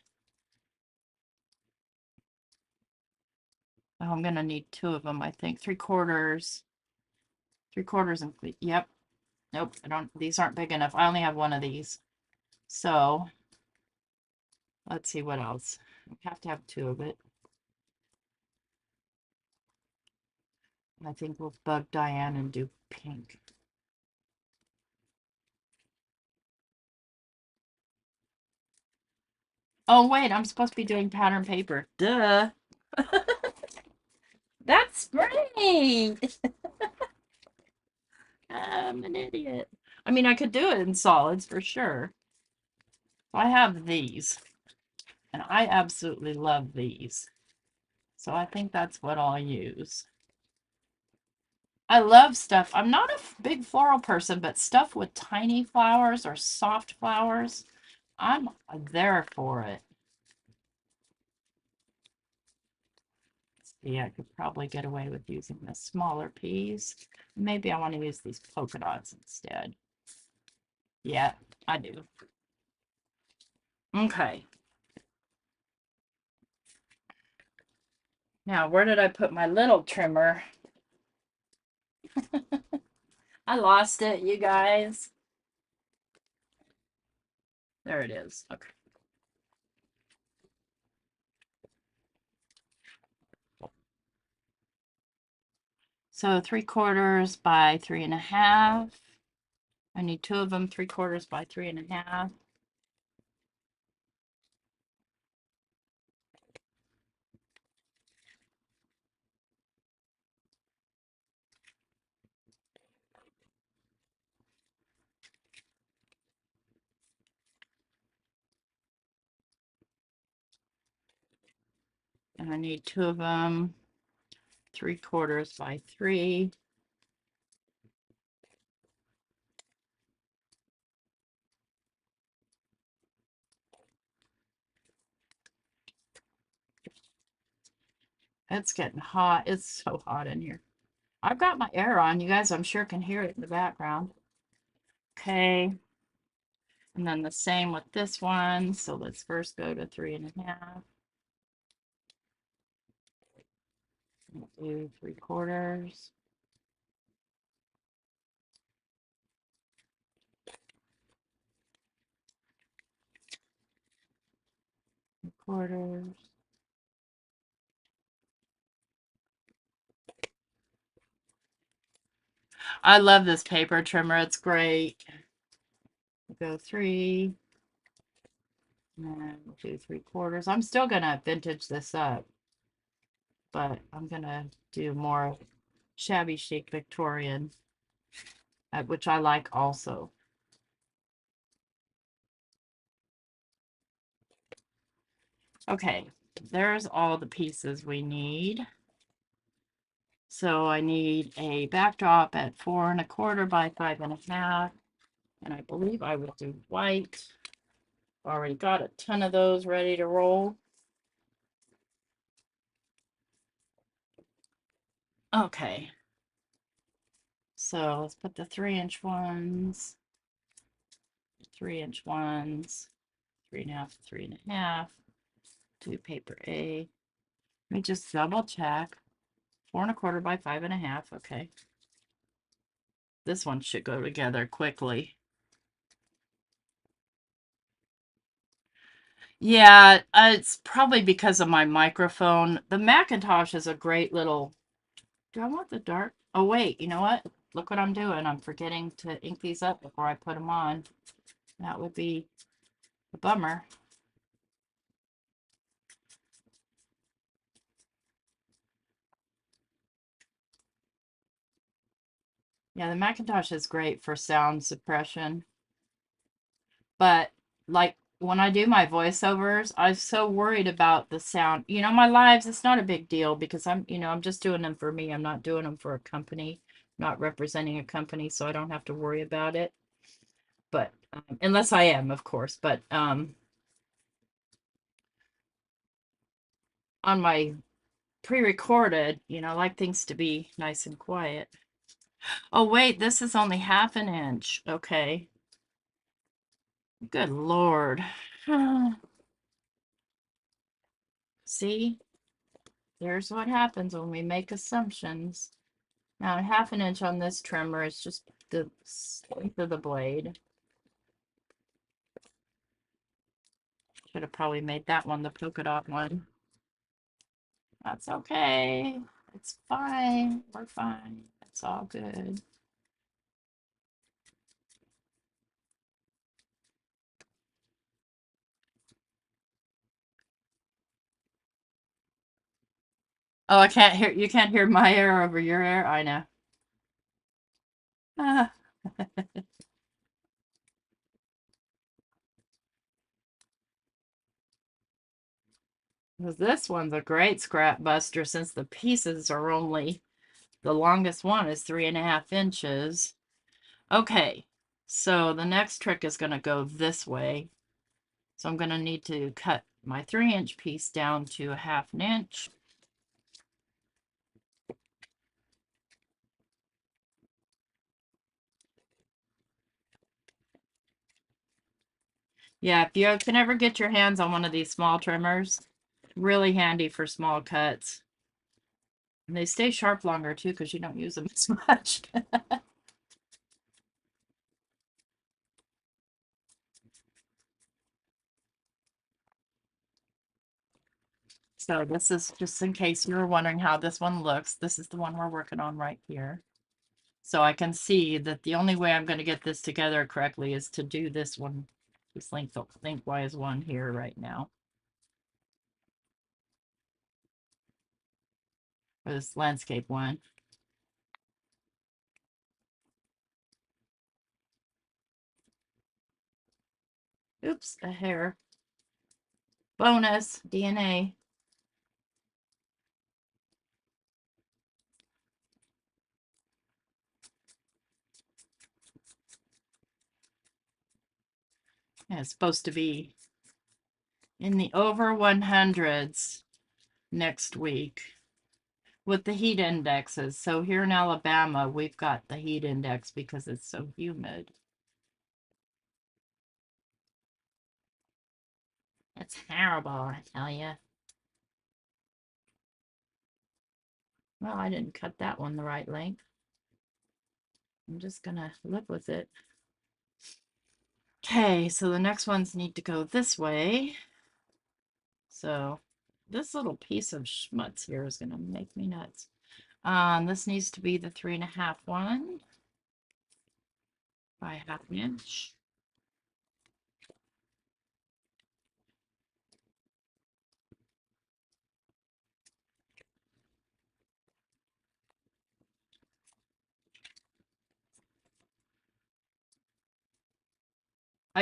oh, I'm going to need 2 of them, I think. 3/4, 3/4 and, yep. Nope, I don't, these aren't big enough. I only have one of these. So let's see what else. I have to have 2 of it. I think we'll bug Diane and do pink. Oh, wait, I'm supposed to be doing pattern paper. Duh. That's great. I'm an idiot. I mean, I could do it in solids for sure. I have these, and I absolutely love these. So I think that's what I'll use. I love stuff. I'm not a big floral person, but stuff with tiny flowers or soft flowers, I'm there for it. See, I could probably get away with using the smaller peas. Maybe I want to use these polka dots instead. Yeah, I do. Okay. Now, where did I put my little trimmer? I lost it, you guys. There it is. Okay. So 3/4 by 3.5. I need 2 of them, 3/4 by 3.5. And I need 2 of them, 3/4 by 3. It's getting hot. It's so hot in here. I've got my air on. You guys, I'm sure, can hear it in the background. Okay. And then the same with this one. So let's first go to 3.5. Do 3/4. Quarters. I love this paper trimmer. It's great. We'll go 3. And then we'll do 3/4. I'm still gonna vintage this up, but I'm gonna do more shabby chic Victorian, which I like also. Okay, there's all the pieces we need. So I need a backdrop at 4.25 by 5.5, and I believe I will do white. Already got a ton of those ready to roll. Okay, so let's put the 3-inch ones, 3-inch ones, 3.5, 3.5. Do paper A. Let me just double check. 4.25 by 5.5. Okay. This one should go together quickly. Yeah, it's probably because of my microphone. The Macintosh is a great little. Do I want the dark? Oh, wait, you know what? Look what I'm doing. I'm forgetting to ink these up before I put them on. That would be a bummer. Yeah, the Macintosh is great for sound suppression. But like when I do my voiceovers, I'm so worried about the sound. You know, my lives, it's not a big deal because I'm just doing them for me. I'm not doing them for a company, not representing a company, so I don't have to worry about it. But unless I am, of course. But on my pre-recorded, I like things to be nice and quiet. Oh, wait, this is only 1/2 inch. Okay. Good Lord. See? There's what happens when we make assumptions. Now, 1/2 inch on this trimmer is just the length of the blade. Should have probably made that one the polka dot one. That's okay. It's fine. We're fine. It's all good. Oh, I can't hear, you can't hear my air over your air? I know. Ah. This one's a great scrap buster since the pieces are only, the longest one is 3.5 inches. Okay, so the next trick is going to go this way. So I'm going to need to cut my 3-inch piece down to a 1/2 inch. Yeah, if you can ever get your hands on one of these small trimmers, really handy for small cuts. And they stay sharp longer too because you don't use them as much. So this is just in case you were wondering how this one looks. This is the one we're working on right here. So I can see that the only way I'm going to get this together correctly is to do this one, this lengthwise one here right now. Or this landscape one. Oops, a hair. Bonus, DNA. Yeah, it's supposed to be in the over 100s next week with the heat indexes. So here in Alabama, we've got the heat index because it's so humid. It's terrible, I tell you. Well, I didn't cut that one the right length. I'm just gonna live with it. Okay, so the next ones need to go this way. So this little piece of schmutz here is gonna make me nuts. This needs to be the 3.5 one by 1/2 inch.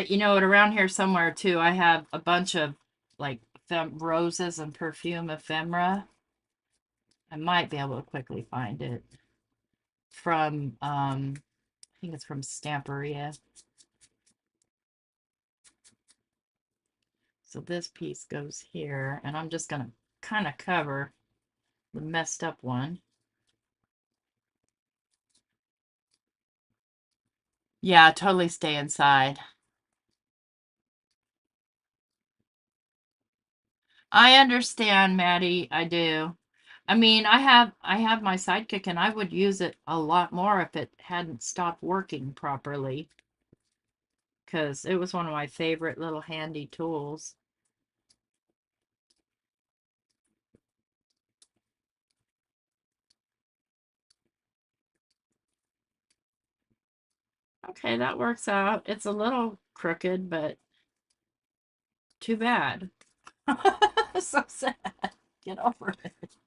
You know what, around here somewhere too, I have a bunch of like roses and perfume ephemera. I might be able to quickly find it from, I think it's from Stamperia. So this piece goes here, and I'm just gonna kind of cover the messed up one. Yeah, totally stay inside. I understand, Maddie. I do. I mean, I have my sidekick and I would use it a lot more if it hadn't stopped working properly. Because it was one of my favorite little handy tools. Okay, that works out. It's a little crooked, but too bad. So sad. Get over it.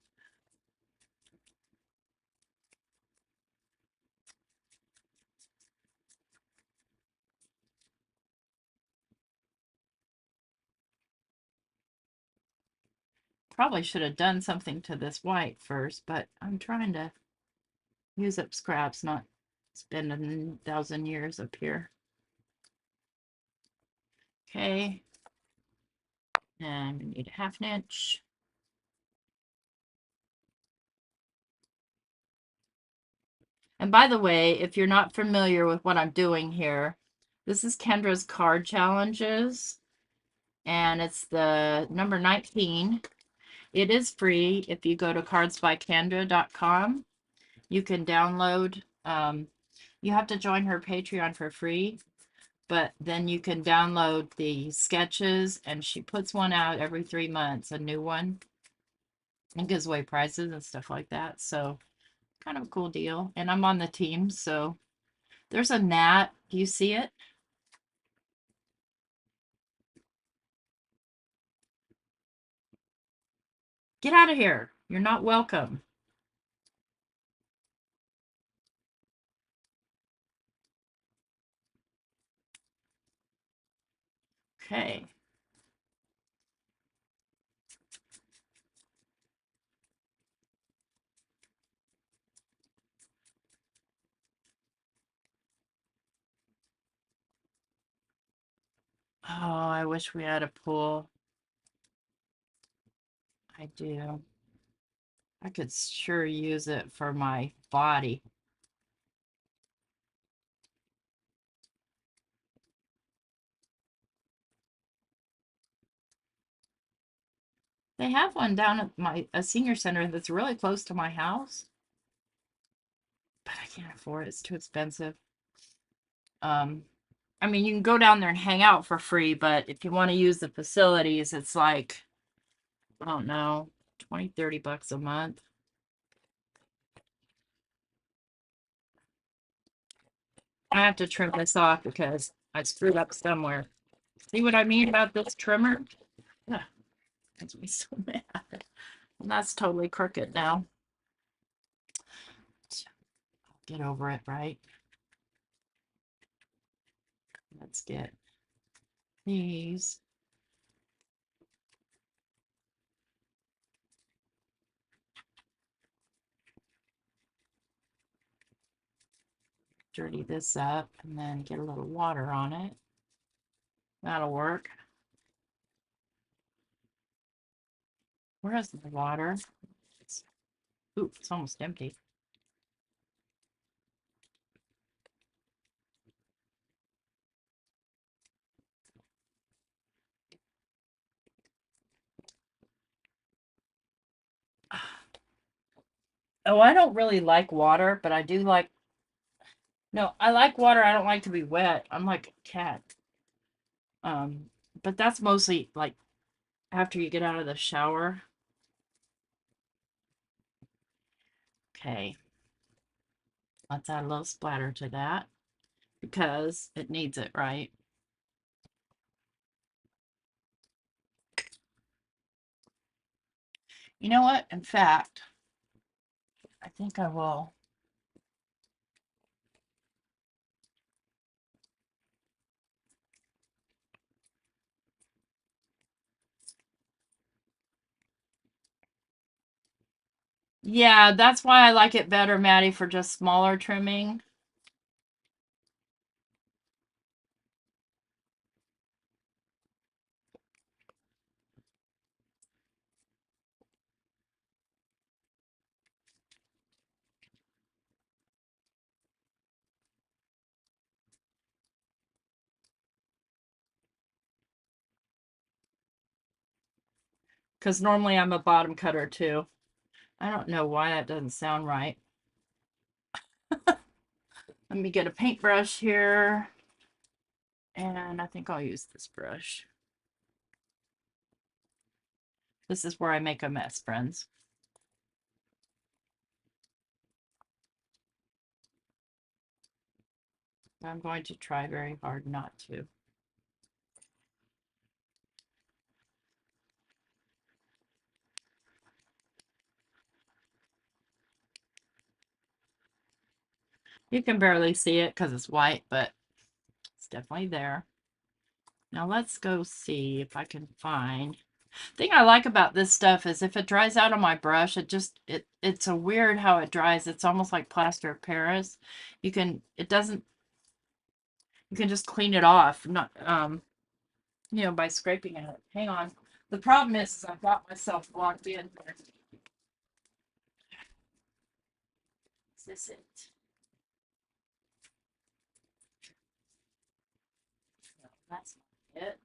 Probably should have done something to this white first, but I'm trying to use up scraps, not spend 1,000 years up here. Okay. And we need a 1/2 inch. And by the way, if you're not familiar with what I'm doing here, this is Kendra's card challenges, and it's the number 19. It is free. If you go to cardsbykendra.com, you can download. You have to join her Patreon for free, but then you can download the sketches, and she puts one out every 3 months, a new one. It gives away prizes and stuff like that. So kind of a cool deal. And I'm on the team, so there's a gnat. Do you see it? Get out of here. You're not welcome. Okay. Oh, I wish we had a pool. I do. I could sure use it for my body. They have one down at a senior center that's really close to my house, but I can't afford it. It's too expensive. I mean, you can go down there and hang out for free, but if you want to use the facilities, it's like, I don't know, 20, 30 bucks a month. I have to trim this off because I screwed up somewhere. See what I mean about this trimmer? Ugh, makes me so mad. And that's totally crooked now. Get over it, right? Let's get these. Dirty this up and then get a little water on it. That'll work. Where is the water? Ooh, it's almost empty. Oh, I don't really like water, but I do like. No, I like water. I don't like to be wet. I'm like a cat. Um, but that's mostly like after you get out of the shower. Okay, let's add a little splatter to that because it needs it, right? You know what? In fact, I think I will. Yeah, that's why I like it better, Maddie, for just smaller trimming. Because normally I'm a bottom cutter too. I don't know why that doesn't sound right. Let me get a paintbrush here. And I think I'll use this brush. This is where I make a mess, friends. I'm going to try very hard not to. You can barely see it because it's white, but it's definitely there. Now let's go see if I can find. The thing I like about this stuff is if it dries out on my brush, it's a weird how it dries. It's almost like plaster of Paris. You can just clean it off, not by scraping it. Hang on. The problem is I've got myself locked in here. Is this it? No, that's not it.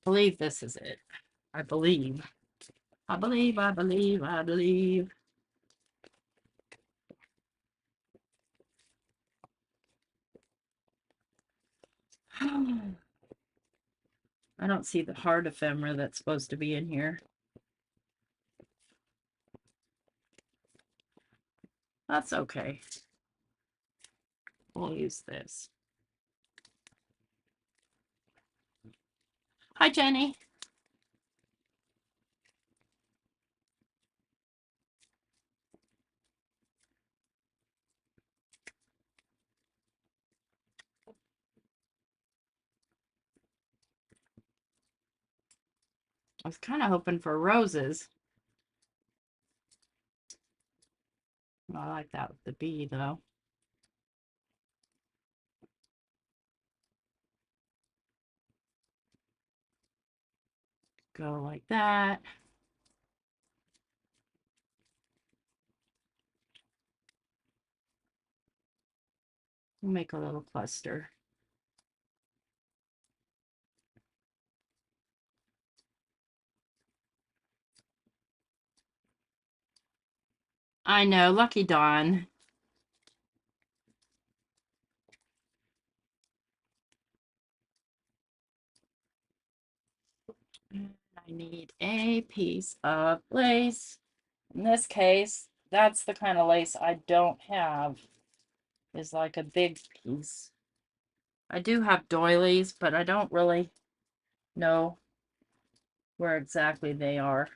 believe this is it. I believe. I believe, I believe, I believe. I don't see the heart ephemera that's supposed to be in here. That's okay. We'll use this. Hi, Jenny. I was kind of hoping for roses. I like that with the bee, though. Go like that. We'll make a little cluster. I know, lucky Dawn. I need a piece of lace. In this case, that's the kind of lace I don't have, is like a big piece. I do have doilies, but I don't really know where exactly they are.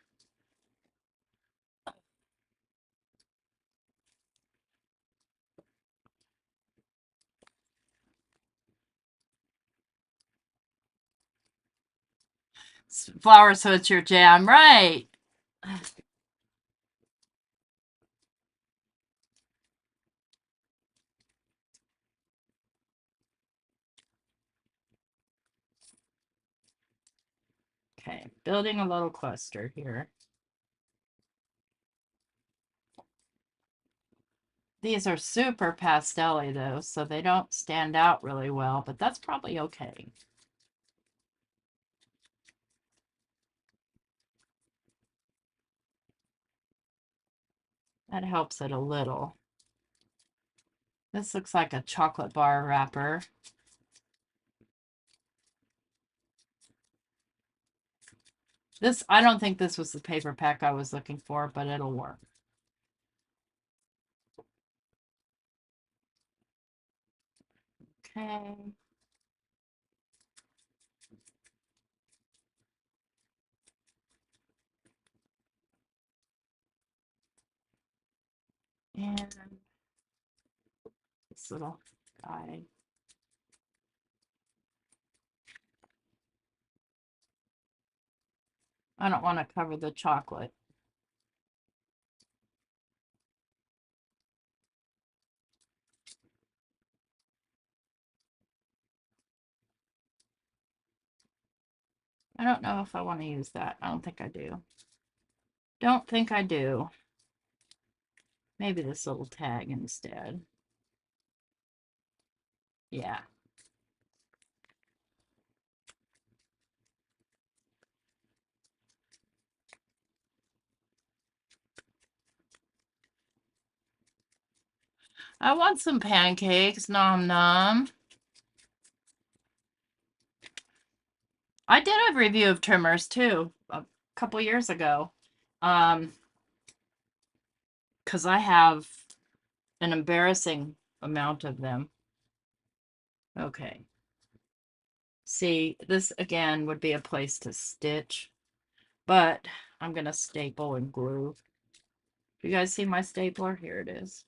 Flower, so it's your jam, right? Okay, building a little cluster here. These are super pastel-y though, so they don't stand out really well, but that's probably okay. That helps it a little. This looks like a chocolate bar wrapper. This, I don't think this was the paper pack I was looking for, but it'll work. Okay. And this little guy. I don't want to cover the chocolate. I don't know if I want to use that. I don't think I do. Don't think I do. Maybe this little tag instead. Yeah. I want some pancakes, nom nom. I did a review of trimmers too a couple years ago. Because I have an embarrassing amount of them. Okay. See, this again would be a place to stitch, but I'm going to staple and glue. You guys see my stapler? Here it is.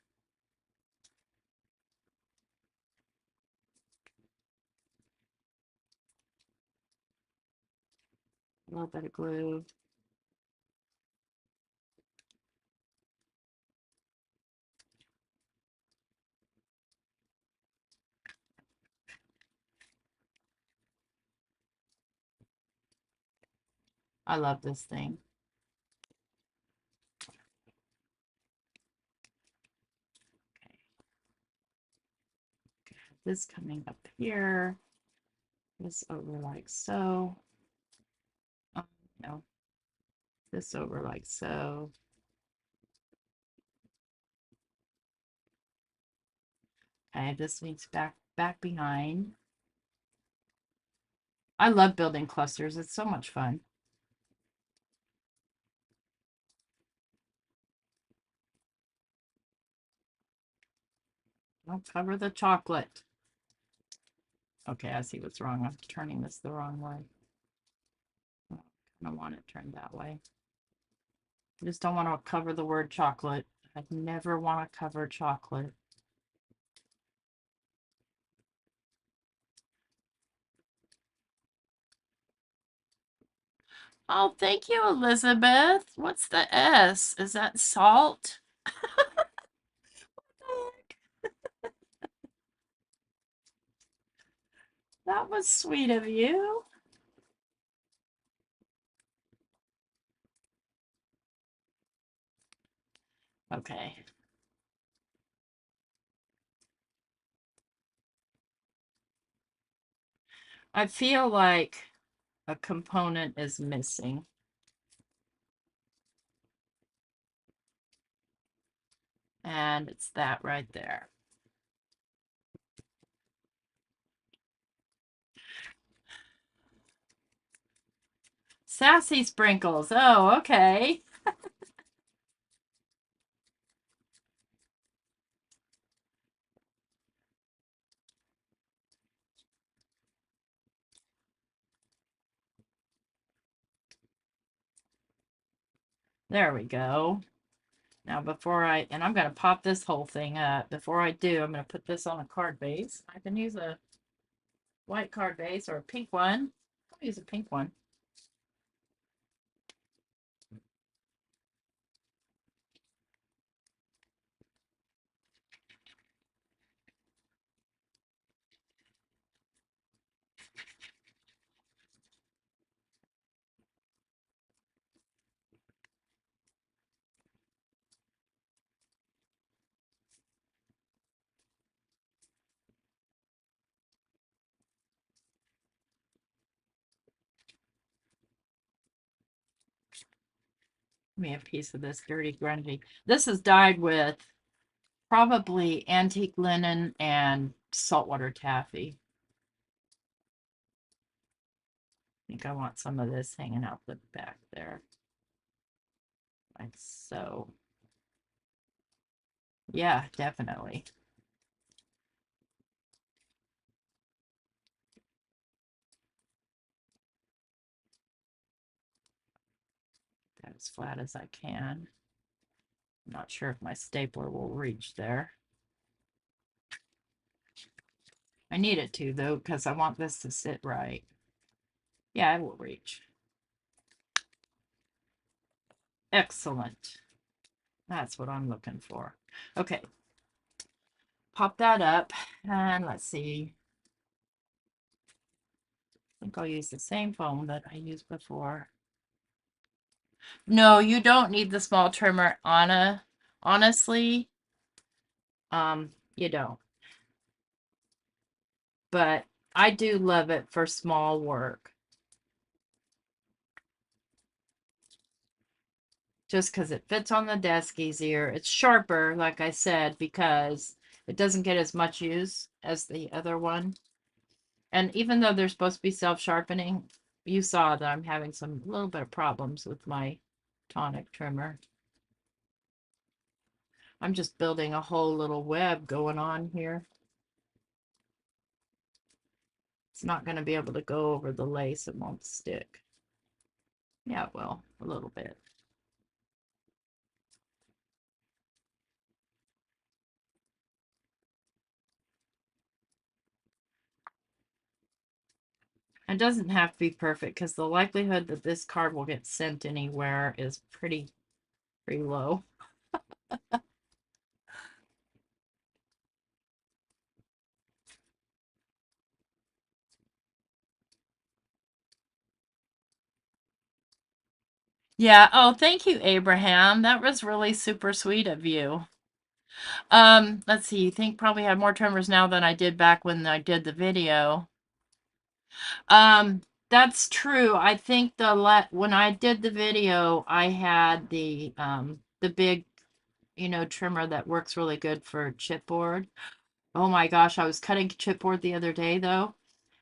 A little bit of glue. I love this thing. Okay. This coming up here. This over like so. Now, this over like so. Okay, this needs back behind. I love building clusters. It's so much fun. I'll cover the chocolate. Okay, I see what's wrong. I'm turning this the wrong way. I don't want it turned that way. I just don't want to cover the word chocolate. I never want to cover chocolate. Oh, thank you, Elizabeth. What's the S? Is that salt? That was sweet of you. Okay. I feel like a component is missing. And it's that right there. Sassy sprinkles. Oh, okay. There we go. Now before and I'm going to pop this whole thing up. Before I do, I'm going to put this on a card base. I can use a white card base or a pink one. I'll use a pink one. Give me a piece of this dirty grungy. This is dyed with probably antique linen and saltwater taffy. I think I want some of this hanging out the back there. Like so. Yeah, definitely. That as flat as I can. I'm not sure if my stapler will reach there. I need it to, though, because I want this to sit right. Yeah, it will reach. Excellent. That's what I'm looking for. Okay. Pop that up, and let's see. I think I'll use the same foam that I used before. No, you don't need the small trimmer, Anna. Honestly, you don't. But I do love it for small work. Just because it fits on the desk easier. It's sharper, like I said, because it doesn't get as much use as the other one. And even though they're supposed to be self-sharpening, you saw that I'm having some little bit of problems with my tonic trimmer. I'm just building a whole little web going on here. It's not going to be able to go over the lace. It won't stick. Yeah, it will, a little bit. It doesn't have to be perfect because the likelihood that this card will get sent anywhere is pretty low. Yeah. Oh, thank you, Abraham. That was really super sweet of you. Let's see. You think probably have more trimmers now than I did back when I did the video. That's true. I think when I did the video, I had the big, trimmer that works really good for chipboard. Oh my gosh, I was cutting chipboard the other day though,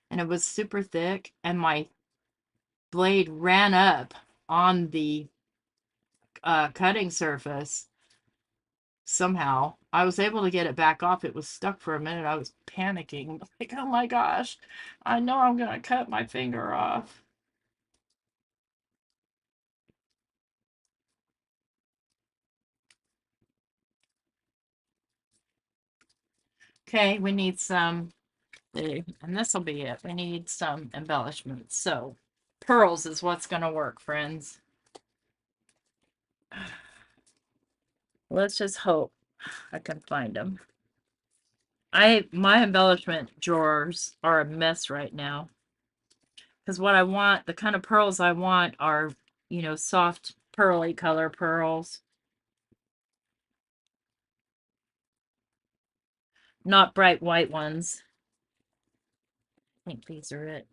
and it was super thick, and my blade ran up on the cutting surface somehow. I was able to get it back off. It was stuck for a minute. I was panicking, like, oh my gosh, I know I'm gonna cut my finger off. Okay, we need some, and this will be it. We need some embellishments. So pearls is what's gonna work, friends. Let's just hope I can find them. My embellishment drawers are a mess right now. Because what I want, the kind of pearls I want are, soft pearly color pearls. Not bright white ones. I think these are it.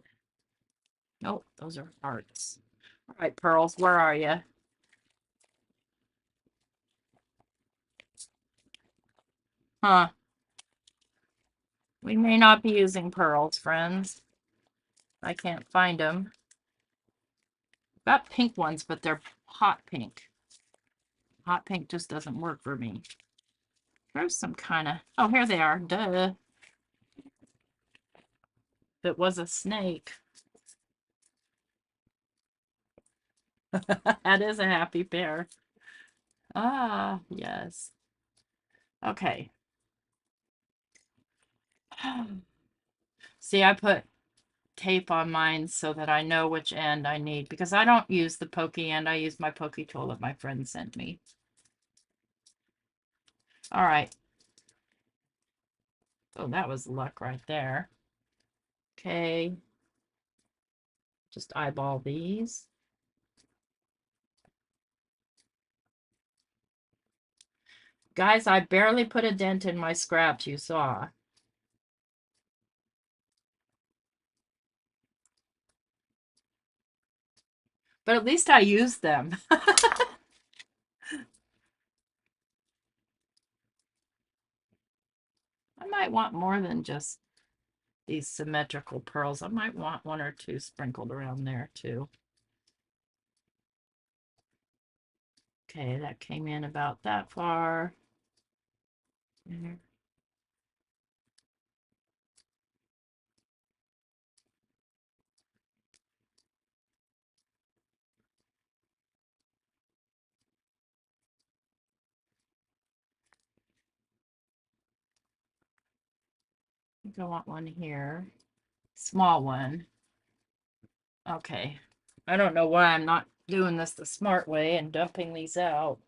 Nope, those are hearts. All right, pearls, where are you? Huh. We may not be using pearls, friends. I can't find them. Got pink ones, but they're hot pink. Hot pink just doesn't work for me. There's some kind of... Oh, here they are. Duh. If it was a snake. That is a happy pair. Ah, yes. Okay. See, I put tape on mine so that I know which end I need, because I don't use the pokey end. I use my pokey tool that my friend sent me. All right. Oh, that was luck right there. Okay. Just eyeball these. Guys, I barely put a dent in my scraps, you saw. But at least I used them. I might want more than just these symmetrical pearls. I might want one or two sprinkled around there too. Okay, that came in about that far. There. I think I want one here. Small one. Okay. I don't know why I'm not doing this the smart way and dumping these out.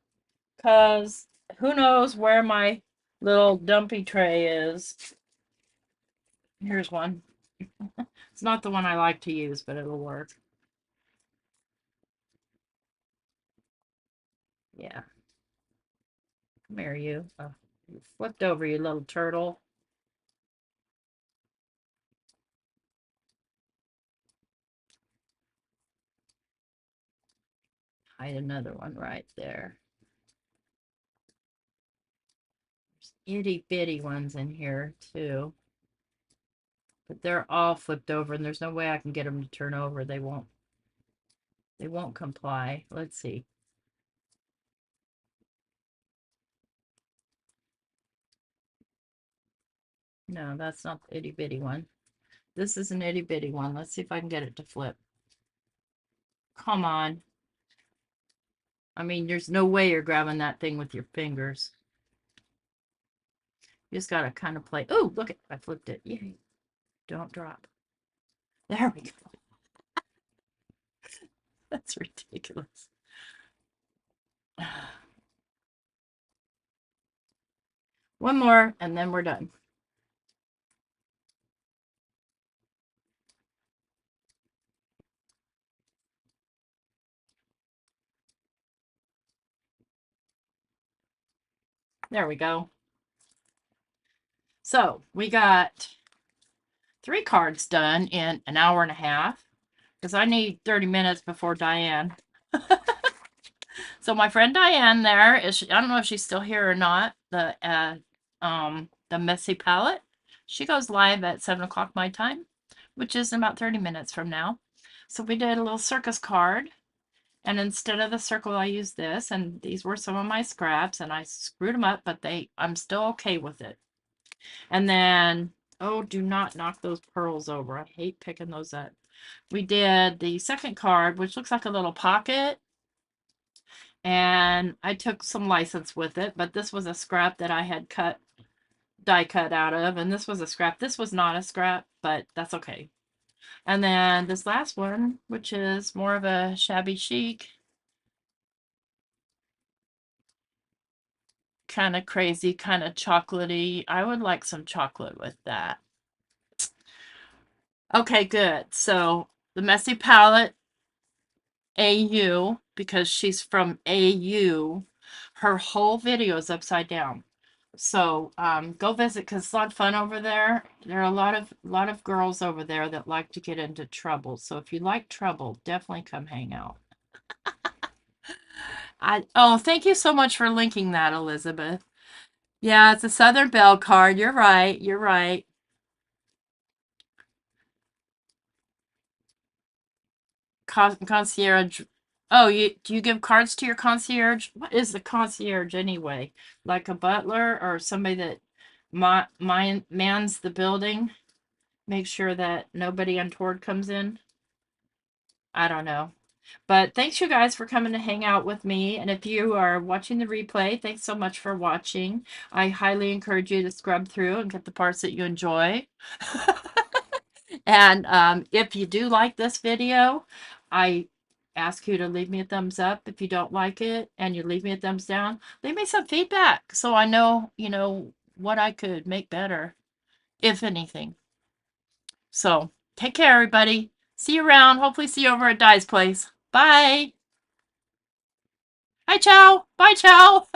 Because who knows where my little dumpy tray is. Here's one. It's not the one I like to use, but it'll work. Yeah. Come here, you. Oh, you flipped over, you little turtle. Hide another one right there. There's itty bitty ones in here too. But they're all flipped over, and there's no way I can get them to turn over. They won't comply. Let's see. No, that's not the itty bitty one. This is an itty bitty one. Let's see if I can get it to flip. Come on. I mean, there's no way you're grabbing that thing with your fingers. You just gotta kind of play. Oh, look it. I flipped it. Yay. Don't drop. There we go. That's ridiculous. One more, and then we're done. There we go. So we got 3 cards done in an hour and a half. because I need 30 minutes before Diane. So my friend Diane there is, I don't know if she's still here or not, the Messy Palette. She goes live at 7 o'clock my time, which is in about 30 minutes from now. So we did a little circus card, and instead of the circle I used this, and these were some of my scraps, and I screwed them up, but I'm still okay with it. And then, oh, do not knock those pearls over. I hate picking those up. We did the second card, which looks like a little pocket, and I took some license with it, but this was a scrap that I had die cut out of, and this was a scrap. This was not a scrap, but that's okay. And then this last one, which is more of a shabby chic, kind of crazy, kind of chocolatey. I would like some chocolate with that. Okay, good. So the Messy Palette AU, because she's from AU, her whole video is upside down. So go visit because it's a lot of fun over there. There are a lot of girls over there that like to get into trouble. So if you like trouble, definitely come hang out. Oh, thank you so much for linking that, Elizabeth. Yeah, it's a Southern Belle card. You're right. You're right. Concierge. Oh, do you give cards to your concierge? What is the concierge anyway? Like a butler or somebody that mans the building? Make sure that nobody untoward comes in? I don't know. But thanks you guys for coming to hang out with me. And if you are watching the replay, thanks so much for watching. I highly encourage you to scrub through and get the parts that you enjoy. And if you do like this video, I ask you to leave me a thumbs up. If you don't like it and you leave me a thumbs down, leave me some feedback so I know, what I could make better, if anything. So take care, everybody. See you around. Hopefully see you over at Di's place. Bye. Hi, ciao. Bye, ciao.